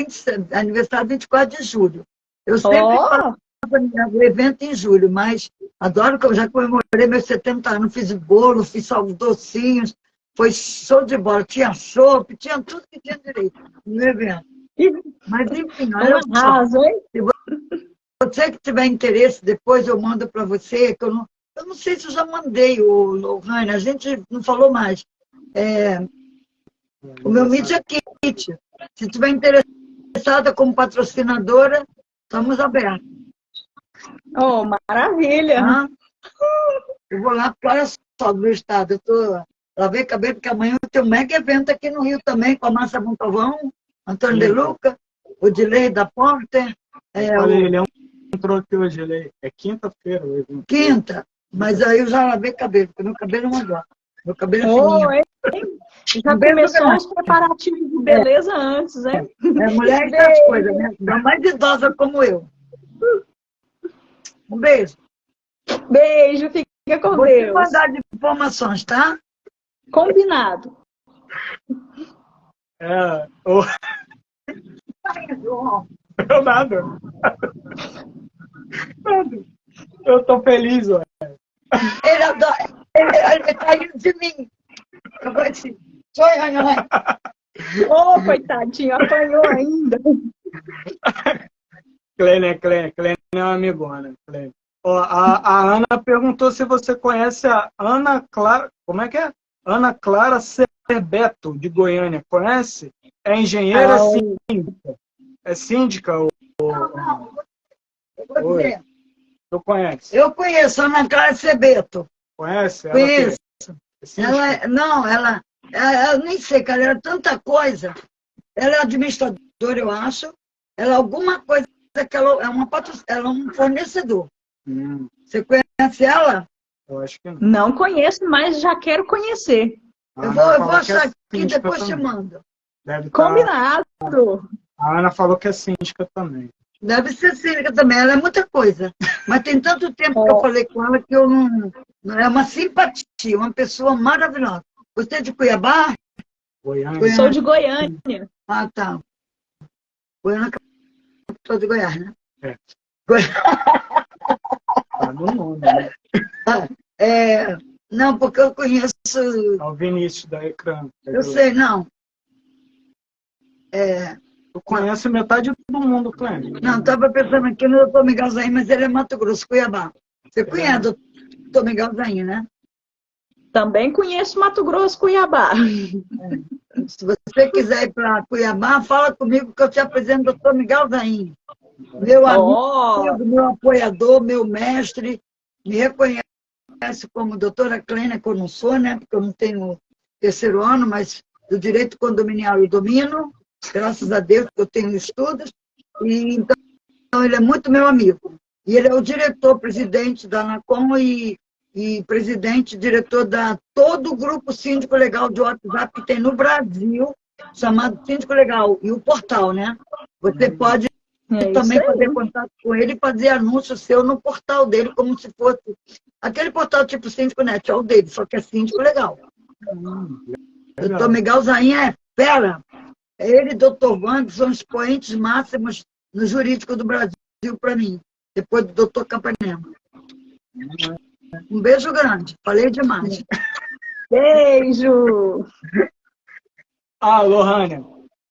aniversário 24 de julho. Eu sempre faço o evento em julho, mas adoro que eu já comemorei meus 70 anos. Fiz bolo, fiz docinhos. Foi show de bola. Tinha chopp, tinha tudo que tinha direito no evento. Mas, enfim, olha só. Se você que tiver interesse, depois eu mando para você, que eu não sei se eu já mandei, o Lohane, a gente não falou mais. O meu Media Kit. Se tiver interessada como patrocinadora, estamos abertos. Oh, maravilha! Ah, eu vou lá, porque olha só, do meu estado, eu estou lavei cabelo, porque amanhã eu tenho um mega evento aqui no Rio também, com a Márcia Montalvão, Antônio De Luca, o Dilei da Porter. Ele entrou aqui hoje, é quinta-feira. Quinta, mas aí eu já lavei cabelo, porque meu cabelo não é meu cabelo é fininho. Já começou os preparativos de beleza antes, né? Mulher e essas coisas, né? Ainda mais idosa como eu. Um beijo. Beijo, fica com Vou Deus. te mandar de informações, tá? Combinado. Eu nada. Eu tô feliz, ó. Ele adora. Ele tá rindo de mim. Eu vou assim. Coitadinho, apanhou ainda. Clênia é uma amigona. A Ana perguntou se você conhece a Ana Clara. Como é que é? Ana Clara Cerbeto, de Goiânia. Conhece? É engenheira síndica. É síndica? Eu vou dizer. Tu conhece? Eu conheço a Ana Clara Cebeto. Conhece? Conheço. Ela Eu nem sei, cara, era tanta coisa. Ela é administradora, eu acho. Ela é alguma coisa que ela é um fornecedor. Você conhece ela? Eu acho que não. Não conheço, mas já quero conhecer. Eu vou achar aqui, depois te mando. Combinado. A Ana falou que é síndica também. Deve ser síndica também, ela é muita coisa. Mas tem tanto tempo que eu falei com ela que eu não é uma simpatia, uma pessoa maravilhosa. Você é de Cuiabá? Goiânia. Sou de Goiânia. Ah, tá. Goiânia, capital de Goiás, né? É. Tá no nome, né? Não, porque eu conheço... É o Vinícius da Ecrã. Eu sei, não. Eu conheço metade do mundo, Clênio. Não, estava pensando aqui no doutor Miguel Zain, mas ele é Mato Grosso, Cuiabá. Você conhece o doutor Miguel Zain, né? Também conheço Mato Grosso, Cuiabá. Se você quiser ir para Cuiabá, fala comigo que eu te apresento o doutor Miguel Zain. Meu amigo, meu apoiador, meu mestre, me reconhece como doutora Clênia, que eu não sou, né? Porque eu não tenho terceiro ano, mas do direito condominial eu domino, graças a Deus, que eu tenho estudos. E, então, ele é muito meu amigo. E ele é o diretor-presidente da ANACOM e presidente, diretor da todo o grupo síndico legal de WhatsApp que tem no Brasil, chamado Síndico Legal, e o portal, né? Você pode também fazer contato com ele e fazer anúncio seu no portal dele, como se fosse aquele portal tipo Síndico Net, é o dele, só que é Síndico Legal. Doutor Miguel Zain é fera. Ele e doutor Wang são expoentes máximos no jurídico do Brasil para mim, depois do doutor Capanema. Um beijo grande. Falei demais. Beijo! Lohânia,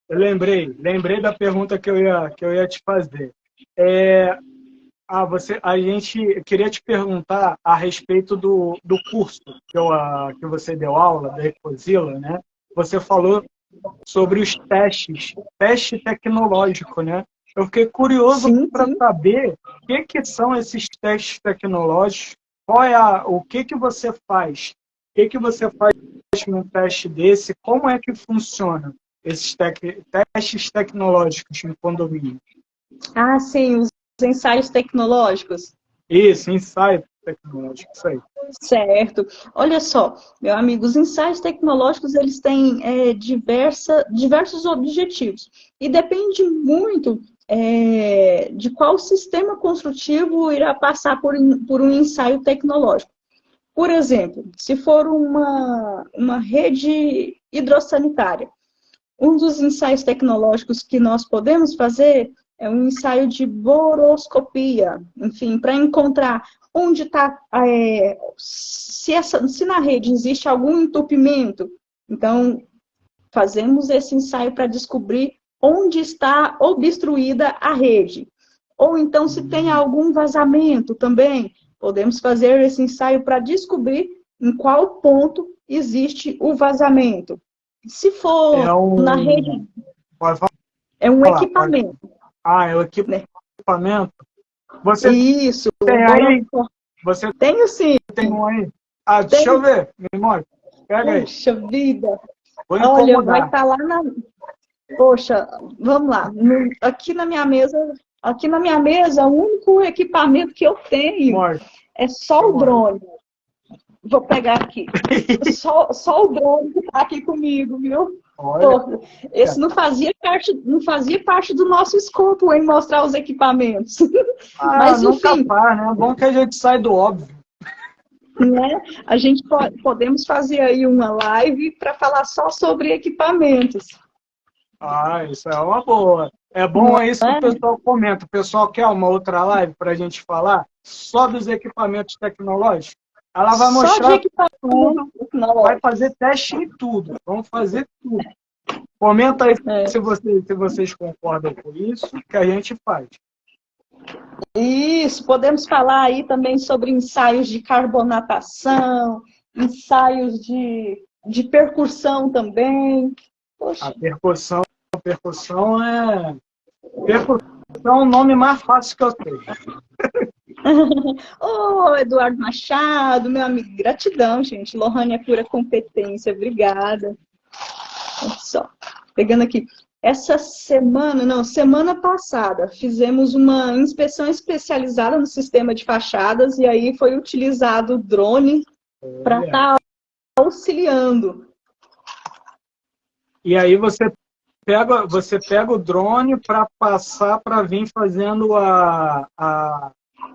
eu lembrei da pergunta que eu ia te fazer. A gente queria te perguntar a respeito do curso que você deu aula, da Ecozilla, né? Você falou sobre os teste tecnológico, né? Eu fiquei curioso para saber o que são esses testes tecnológicos, o que você faz? O que você faz num teste desse? Como é que funciona esses testes tecnológicos em condomínio? Ah, sim, os ensaios tecnológicos. Isso, ensaio tecnológico, isso aí. Certo. Olha só, meu amigo, os ensaios tecnológicos, eles têm diversos objetivos. E depende muito de qual sistema construtivo irá passar por um ensaio tecnológico. Por exemplo, se for uma rede hidrossanitária, um dos ensaios tecnológicos que nós podemos fazer é um ensaio de boroscopia, enfim, para encontrar onde está, se na rede existe algum entupimento. Então, fazemos esse ensaio para descobrir onde está obstruída a rede. Ou então, se tem algum vazamento também, podemos fazer esse ensaio para descobrir em qual ponto existe o vazamento. Se for na rede... É um equipamento. É o equipamento? Você Isso. Tem aí? Tenho sim. Tem um aí? Deixa eu ver. Me mostra. Pega aí. Poxa vida. Olha, vai estar lá na... Poxa, vamos lá. Aqui na minha mesa, o único equipamento que eu tenho é só o drone. Vou pegar aqui. Só o drone que está aqui comigo, viu? Olha. Esse não fazia parte do nosso escopo em mostrar os equipamentos. Mas, enfim, né? É bom que a gente sai do óbvio. Né? A gente podemos fazer aí uma live para falar só sobre equipamentos. Isso é uma boa. É bom isso que o pessoal comenta. O pessoal quer uma outra live para a gente falar só dos equipamentos tecnológicos? Ela vai mostrar tudo, vai fazer teste em tudo. Vamos fazer tudo. Comenta aí se vocês concordam com isso, que a gente faz. Isso, podemos falar aí também sobre ensaios de carbonatação, ensaios de de percussão também. Poxa. A percussão é... Percussão é o nome mais fácil que eu tenho. Ô, Eduardo Machado, meu amigo, gratidão, gente. Lohane é pura competência, obrigada. Olha só, pegando aqui. Essa semana, não, semana passada, fizemos uma inspeção especializada no sistema de fachadas e aí foi utilizado o drone para estar auxiliando. E aí você pega o drone para passar para vir fazendo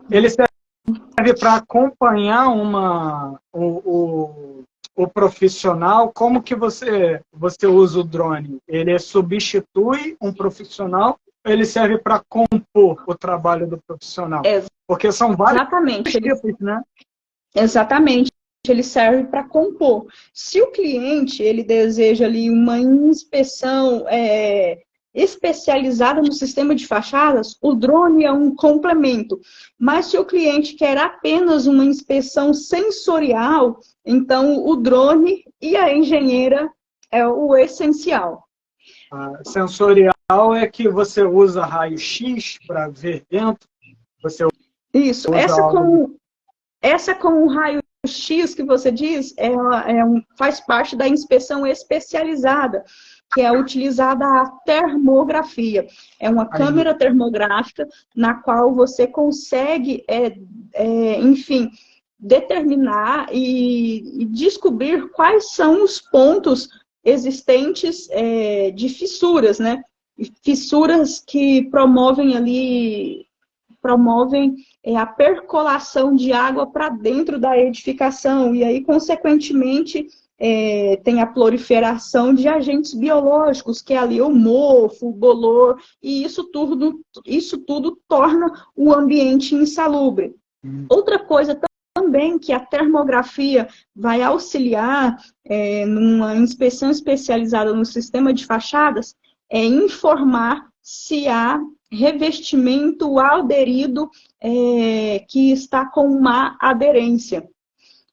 ele serve para acompanhar o profissional. Como que você usa o drone? Ele substitui um profissional ou ele serve para compor o trabalho do profissional? Porque são vários tipos, né? Exatamente. Ele serve para compor. Se o cliente ele deseja ali uma inspeção especializada no sistema de fachadas, o drone é um complemento. Mas se o cliente quer apenas uma inspeção sensorial, então o drone e a engenheira é o essencial. Sensorial é que você usa raio-x para ver dentro? Isso. Essa com o raio-x que você diz faz parte da inspeção especializada, que é utilizada a termografia. É uma câmera termográfica na qual você consegue, enfim, determinar e descobrir quais são os pontos existentes de fissuras, né? Fissuras que promovem a percolação de água para dentro da edificação e aí, consequentemente, tem a proliferação de agentes biológicos, que é ali o mofo, o bolor, e isso tudo torna o ambiente insalubre. Outra coisa também que a termografia vai auxiliar numa inspeção especializada no sistema de fachadas é informar se há revestimento aderido que está com má aderência.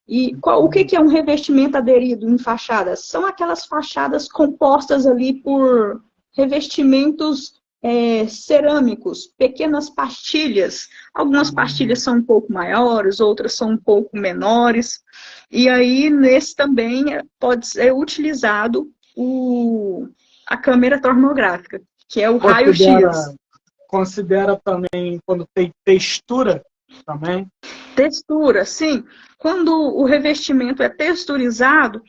E o que é um revestimento aderido em fachadas? São aquelas fachadas compostas ali por revestimentos cerâmicos, pequenas pastilhas. Algumas pastilhas são um pouco maiores, outras são um pouco menores. E aí, nesse também pode ser utilizado a câmera termográfica, que é o raio-x. Considera também quando tem textura também? Textura, sim. Quando o revestimento é texturizado,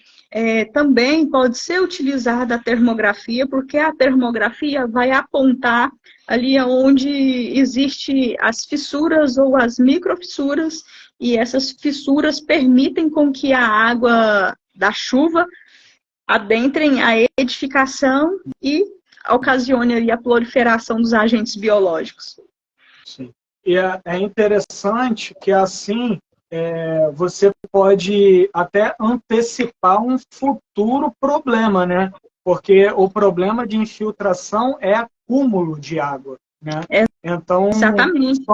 também pode ser utilizada a termografia, porque a termografia vai apontar ali onde existe as fissuras ou as microfissuras, e essas fissuras permitem com que a água da chuva adentrem a edificação e ocasione ali a proliferação dos agentes biológicos. Sim. E é interessante que assim você pode até antecipar um futuro problema, né? Porque o problema de infiltração é acúmulo de água, né? Então, exatamente.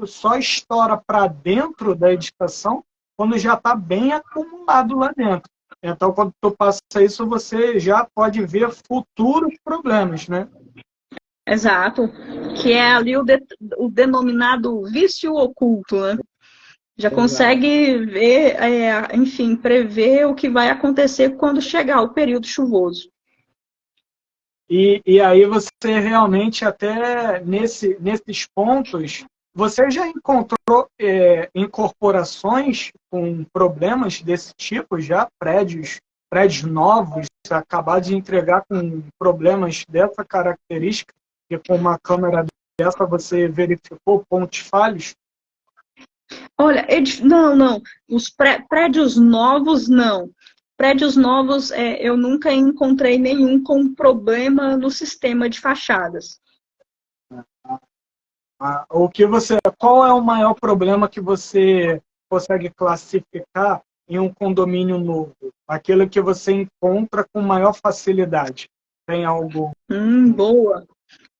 Só estoura para dentro da edificação quando já está bem acumulado lá dentro. Então, quando tu passa isso, você já pode ver futuros problemas, né? Exato. Que é ali o denominado vício oculto, né? Já consegue ver, enfim, prever o que vai acontecer quando chegar o período chuvoso. E aí você realmente, até nesses pontos, você já encontrou incorporações com problemas desse tipo já? Prédios novos, acabados de entregar com problemas dessa característica, e com uma câmera dessa você verificou pontos falhos? Olha, não. Os prédios novos, não. Prédios novos, eu nunca encontrei nenhum com problema no sistema de fachadas. Qual é o maior problema que você consegue classificar em um condomínio novo? Aquilo que você encontra com maior facilidade. Tem algo... Boa.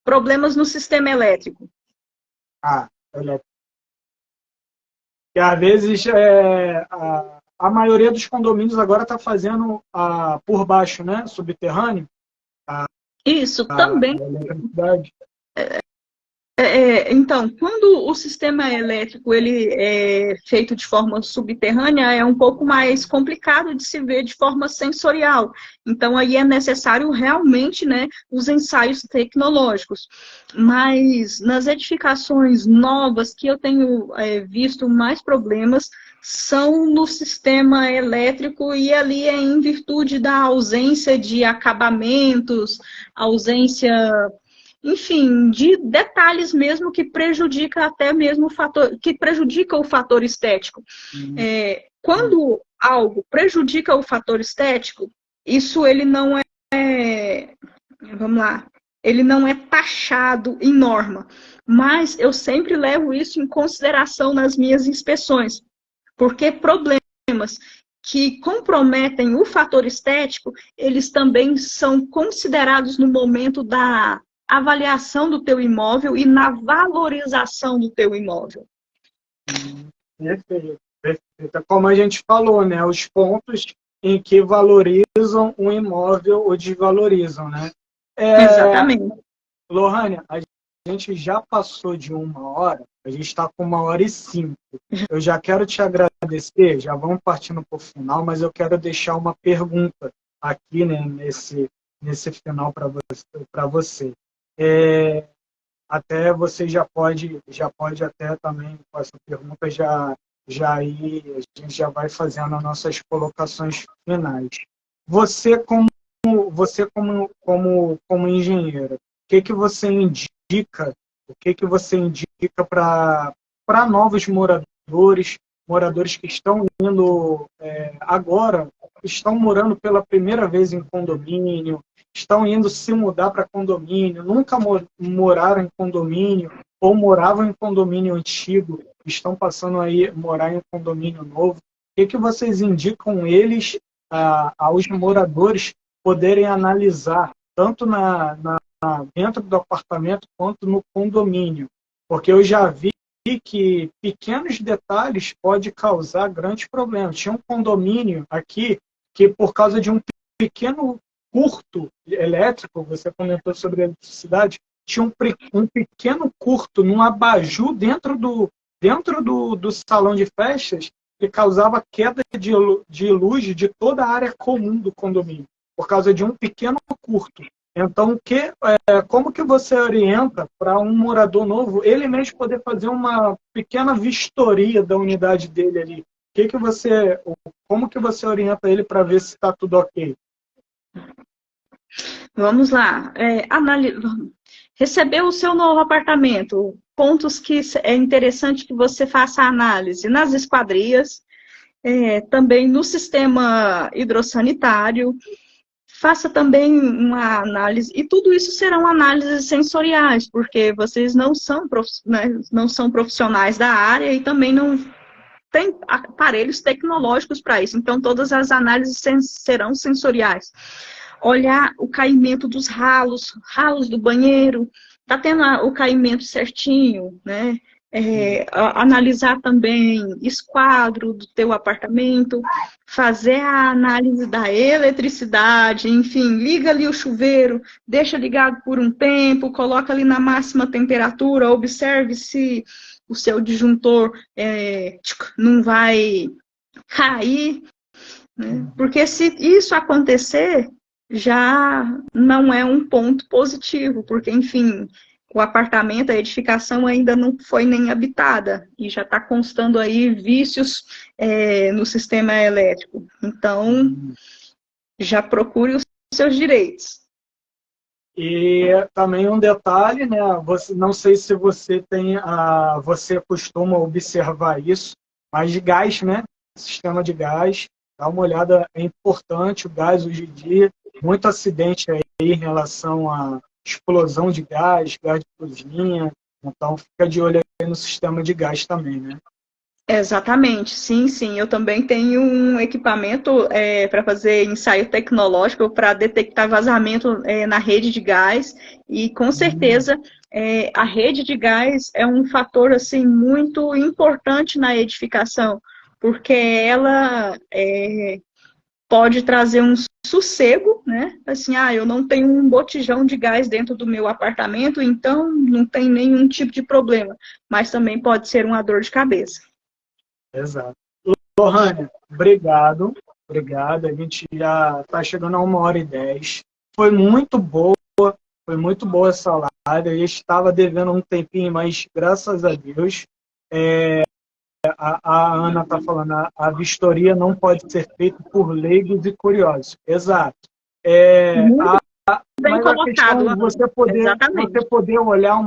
Problemas no sistema elétrico. Elétrico. Que às vezes a maioria dos condomínios agora está fazendo por baixo, né? Subterrâneo. Isso também. Eletricidade. Então, quando o sistema elétrico ele é feito de forma subterrânea, é um pouco mais complicado de se ver de forma sensorial. Então, aí é necessário realmente, né, os ensaios tecnológicos. Mas nas edificações novas que eu tenho visto mais problemas são no sistema elétrico, e ali é em virtude da ausência de acabamentos, ausência, enfim, de detalhes mesmo que prejudica até mesmo o fator estético. Quando algo prejudica o fator estético, isso ele não ele não é taxado em norma, mas eu sempre levo isso em consideração nas minhas inspeções, porque problemas que comprometem o fator estético, eles também são considerados no momento da avaliação do teu imóvel e na valorização do teu imóvel. Perfeito, perfeito. Como a gente falou, né? Os pontos em que valorizam um imóvel ou desvalorizam, né? Exatamente. Lohane, a gente já passou de 1 hora, a gente está com 1h05. Eu já quero te agradecer, já vamos partindo para o final, mas eu quero deixar uma pergunta aqui, né, nesse final para você. Até você já pode até também com essa pergunta já aí a gente já vai fazendo as nossas colocações finais. Você como engenheiro, o que você indica para novos moradores que estão indo agora, estão morando pela primeira vez em condomínio, estão indo se mudar para condomínio, nunca moraram em condomínio, ou moravam em condomínio antigo, estão passando aí a morar em um condomínio novo. O que vocês indicam eles, aos moradores, poderem analisar, tanto dentro do apartamento quanto no condomínio? Porque eu já vi que pequenos detalhes podem causar grandes problemas. Tinha um condomínio aqui que, por causa de um pequeno curto elétrico, você comentou sobre a eletricidade, tinha um pequeno curto num abajur dentro do salão de festas que causava queda de luz de toda a área comum do condomínio, por causa de um pequeno curto. Então, como que você orienta para um morador novo, ele mesmo poder fazer uma pequena vistoria da unidade dele ali? Como que você orienta ele para ver se está tudo ok? Vamos lá. Recebeu o seu novo apartamento, pontos que é interessante que você faça análise nas esquadrias, também no sistema hidrossanitário, faça também uma análise, e tudo isso serão análises sensoriais, porque vocês não são profissionais da área e também não tem aparelhos tecnológicos para isso, então todas as análises serão sensoriais. Olhar o caimento dos ralos do banheiro, está tendo o caimento certinho, né? Analisar também esquadro do teu apartamento, fazer a análise da eletricidade, enfim, liga ali o chuveiro, deixa ligado por um tempo, coloca ali na máxima temperatura, observe se o seu disjuntor não vai cair, né? Porque se isso acontecer, já não é um ponto positivo, porque, enfim, o apartamento, a edificação ainda não foi nem habitada, e já está constando aí vícios no sistema elétrico. Então, já procure os seus direitos. E também um detalhe, né? Não sei se você você costuma observar isso, mas de gás, né? Sistema de gás, dá uma olhada, é importante o gás hoje em dia, muito acidente aí em relação a explosão de gás de cozinha, então fica de olho aí no sistema de gás também, né? Exatamente, sim. Eu também tenho um equipamento para fazer ensaio tecnológico para detectar vazamento na rede de gás, e com certeza a rede de gás é um fator assim, muito importante na edificação, porque ela pode trazer um sossego, né? Assim, eu não tenho um botijão de gás dentro do meu apartamento, então não tem nenhum tipo de problema. Mas também pode ser uma dor de cabeça. Exato. Lohane, obrigado. Obrigado. A gente já está chegando a 1h10. Foi muito boa essa live. Eu estava devendo um tempinho, mas graças a Deus. A Ana está falando, a vistoria não pode ser feita por leigos e curiosos. Exato. Bem Mas a questão colocado, de você poder olhar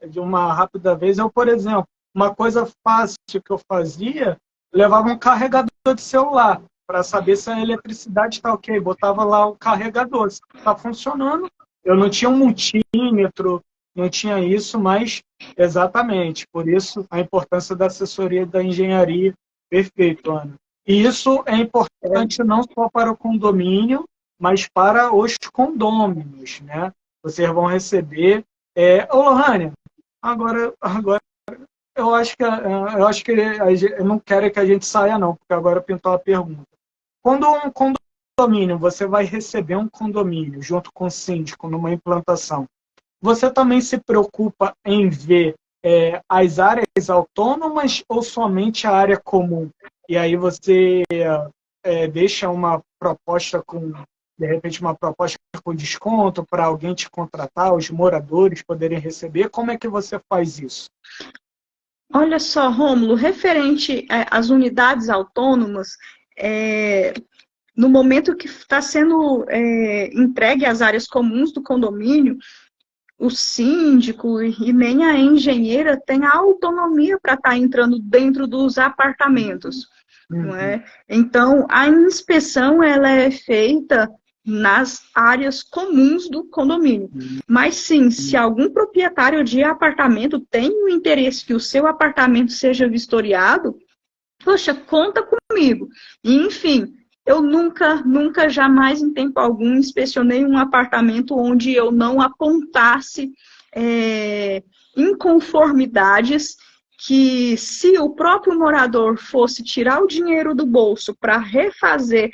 de uma rápida vez, por exemplo, uma coisa fácil que eu fazia, levava um carregador de celular para saber se a eletricidade está ok. Botava lá o carregador, se está funcionando. Eu não tinha um multímetro, não tinha isso, mas exatamente. Por isso, a importância da assessoria da engenharia. Perfeito, Ana. E isso é importante não só para o condomínio, mas para os condôminos, né? Vocês vão receber... Lohane, agora eu acho que eu não quero que a gente saia, não, porque agora pintou a pergunta. Quando um condomínio, você vai receber um condomínio junto com o síndico numa implantação, você também se preocupa em ver as áreas autônomas ou somente a área comum? E aí você deixa uma proposta de repente, uma proposta com desconto para alguém te contratar, os moradores poderem receber? Como é que você faz isso? Olha só, Rômulo, referente às unidades autônomas, no momento que está sendo entregue às áreas comuns do condomínio, o síndico e nem a engenheira tem a autonomia para estar entrando dentro dos apartamentos. Não é? Então, a inspeção ela é feita nas áreas comuns do condomínio. Mas sim, se algum proprietário de apartamento tem o interesse que o seu apartamento seja vistoriado, poxa, conta comigo. E, enfim, eu nunca, jamais, em tempo algum, inspecionei um apartamento onde eu não apontasse inconformidades que, se o próprio morador fosse tirar o dinheiro do bolso para refazer,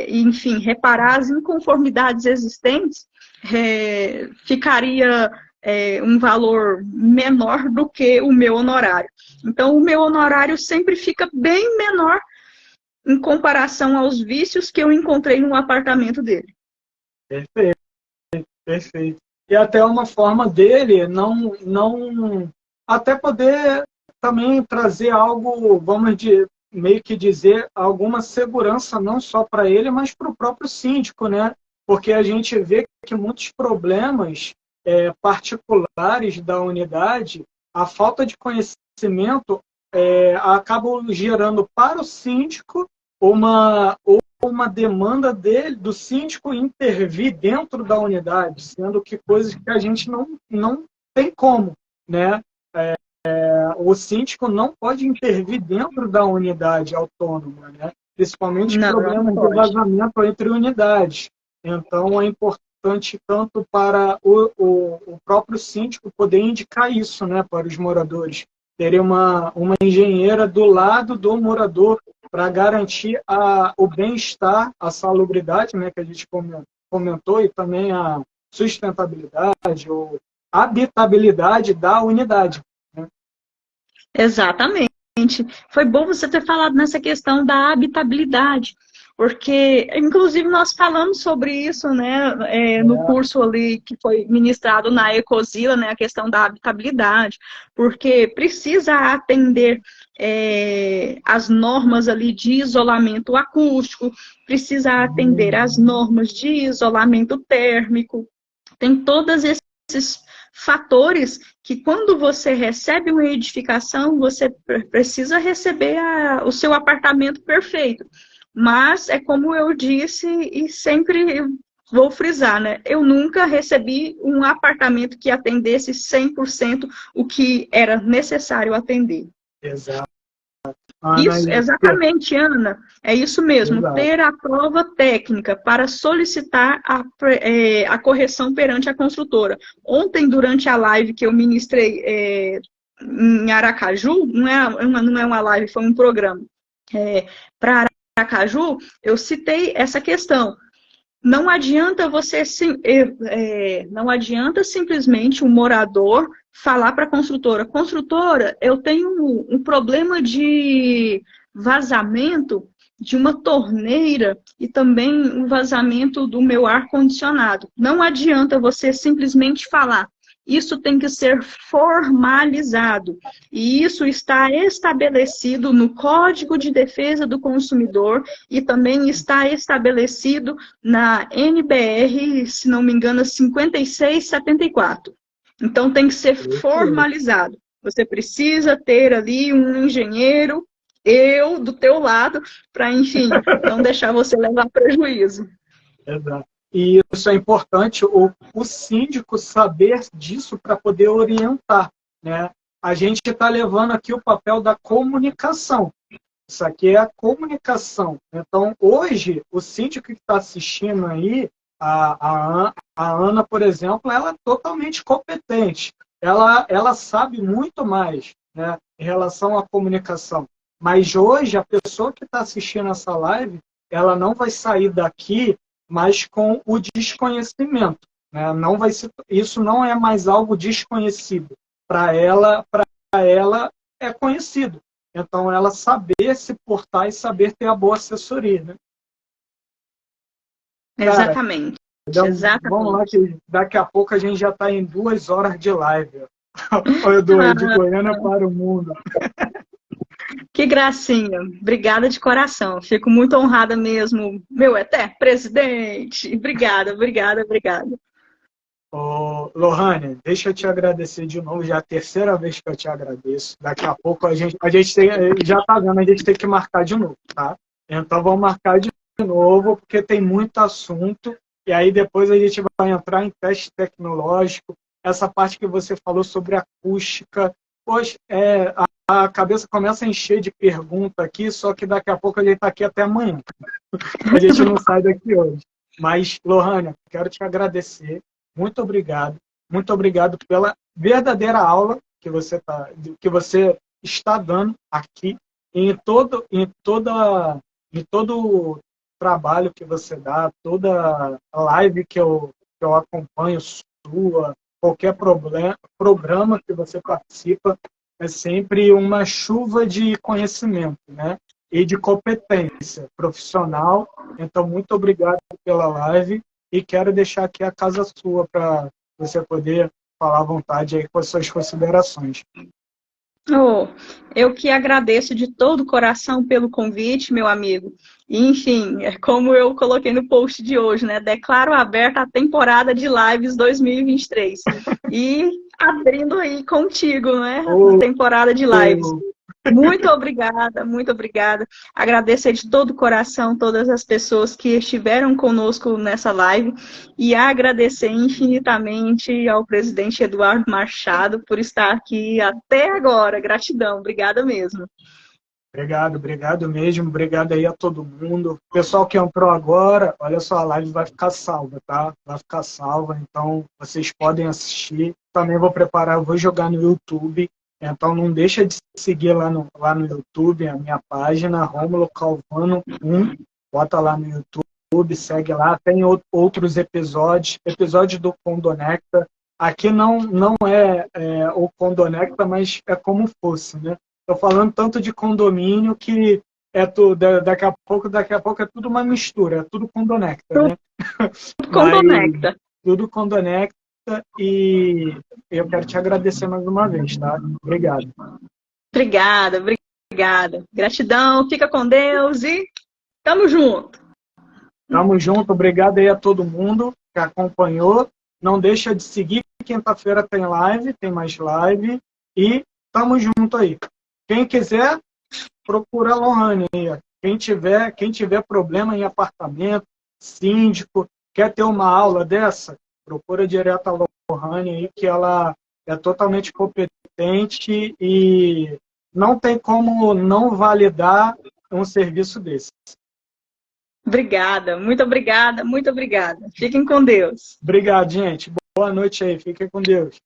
enfim, reparar as inconformidades existentes, ficaria um valor menor do que o meu honorário. Então, o meu honorário sempre fica bem menor em comparação aos vícios que eu encontrei no apartamento dele. Perfeito, perfeito. E até uma forma dele até poder também trazer algo, meio que dizer, alguma segurança, não só para ele, mas para o próprio síndico, né? Porque a gente vê que muitos problemas particulares da unidade, a falta de conhecimento acaba gerando para o síndico uma demanda do síndico intervir dentro da unidade, sendo que coisas que a gente não tem como, né? O síndico não pode intervir dentro da unidade autônoma, né? Principalmente problemas de vazamento entre unidades. Então, é importante tanto para o próprio síndico poder indicar isso, né, para os moradores. Ter uma engenheira do lado do morador para garantir o bem-estar, a salubridade, né, que a gente comentou, e também a sustentabilidade ou habitabilidade da unidade. Né? Exatamente. Foi bom você ter falado nessa questão da habitabilidade, porque, inclusive, nós falamos sobre isso, né, no curso ali que foi ministrado na Ecosila, né, a questão da habitabilidade, porque precisa atender as normas ali de isolamento acústico, precisa atender as normas de isolamento térmico, tem todos esses fatores que, quando você recebe uma edificação, você precisa receber o seu apartamento perfeito. Mas é como eu disse e sempre vou frisar, né? Eu nunca recebi um apartamento que atendesse 100% o que era necessário atender. Exato. Isso, exatamente, Ana. É isso mesmo, Exato. Ter a prova técnica para solicitar a correção perante a construtora. Ontem, durante a live que eu ministrei em Aracaju, não é uma live, foi um programa. Para Aracaju, eu citei essa questão. Não adianta não adianta simplesmente um morador falar para a construtora: construtora, eu tenho um problema de vazamento de uma torneira e também um vazamento do meu ar-condicionado. Não adianta você simplesmente falar. Isso tem que ser formalizado. E isso está estabelecido no Código de Defesa do Consumidor e também está estabelecido na NBR, se não me engano, 5674. Então, tem que ser formalizado. Você precisa ter ali um engenheiro, eu, do teu lado, para, enfim, não deixar você levar prejuízo. Exato. E isso é importante, o síndico saber disso para poder orientar, né? A gente está levando aqui o papel da comunicação. Isso aqui é a comunicação. Então, hoje, o síndico que está assistindo aí, a Ana, por exemplo, ela é totalmente competente. Ela sabe muito mais, né, em relação à comunicação. Mas hoje, a pessoa que está assistindo essa live, ela não vai sair daqui mas com o desconhecimento, né? Não vai ser, isso não é mais algo desconhecido. Para ela é conhecido. Então, ela saber se portar e saber ter a boa assessoria, né? Cara, exatamente. então, Exatamente. Vamos lá, que daqui a pouco a gente já está em 2 horas de live. Olha, de Goiânia para o mundo. Que gracinha. Obrigada de coração. Fico muito honrada mesmo. Meu até presidente. Obrigada. Ô, Lohane, deixa eu te agradecer de novo. Já é a terceira vez que eu te agradeço. Daqui a pouco a gente já está vendo, a gente tem que marcar de novo, tá? Então vamos marcar de novo, porque tem muito assunto. E aí depois a gente vai entrar em teste tecnológico. Essa parte que você falou sobre acústica. Poxa, a cabeça começa a encher de pergunta aqui, só que daqui a pouco a gente está aqui até amanhã. A gente não sai daqui hoje. Mas, Lohane, quero te agradecer. Muito obrigado. Muito obrigado pela verdadeira aula que você está dando aqui, em todo o trabalho que você dá, toda a live que eu acompanho sua, qualquer programa que você participa, é sempre uma chuva de conhecimento, né? E de competência profissional. Então, muito obrigado pela live e quero deixar aqui a casa sua para você poder falar à vontade aí com as suas considerações. Oh, eu que agradeço de todo o coração pelo convite, meu amigo. Enfim, como eu coloquei no post de hoje, né? Declaro aberta a temporada de lives 2023. E abrindo aí contigo, né? A temporada de lives. Muito obrigada, muito obrigada. Agradecer de todo o coração todas as pessoas que estiveram conosco nessa live e agradecer infinitamente ao presidente Eduardo Machado por estar aqui até agora. Gratidão, obrigada mesmo. Obrigado mesmo. Obrigado aí a todo mundo. Pessoal que entrou agora, olha só, a live vai ficar salva, tá? Vai ficar salva, então vocês podem assistir. Também vou jogar no YouTube. Então não deixa de seguir lá no YouTube, a minha página, Rômulo Calvano 1. Bota lá no YouTube, segue lá. Tem outros episódios do Condonecta. Aqui não é o Condonecta, mas é como fosse, né? Estou falando tanto de condomínio que daqui a pouco é tudo uma mistura, é tudo Condonecta, né? Condonecta. Tudo Condonecta. E eu quero te agradecer mais uma vez, tá? Obrigado. Obrigada. Gratidão, fica com Deus e tamo junto. Tamo junto, obrigado aí a todo mundo que acompanhou. Não deixa de seguir, quinta-feira tem mais live e tamo junto aí. Quem quiser, procura a Lohane aí. Quem tiver problema em apartamento, síndico, quer ter uma aula dessa, procura direto a Lohane aí, que ela é totalmente competente e não tem como não validar um serviço desse. Obrigada, muito obrigada. Fiquem com Deus. Obrigado, gente. Boa noite aí. Fiquem com Deus.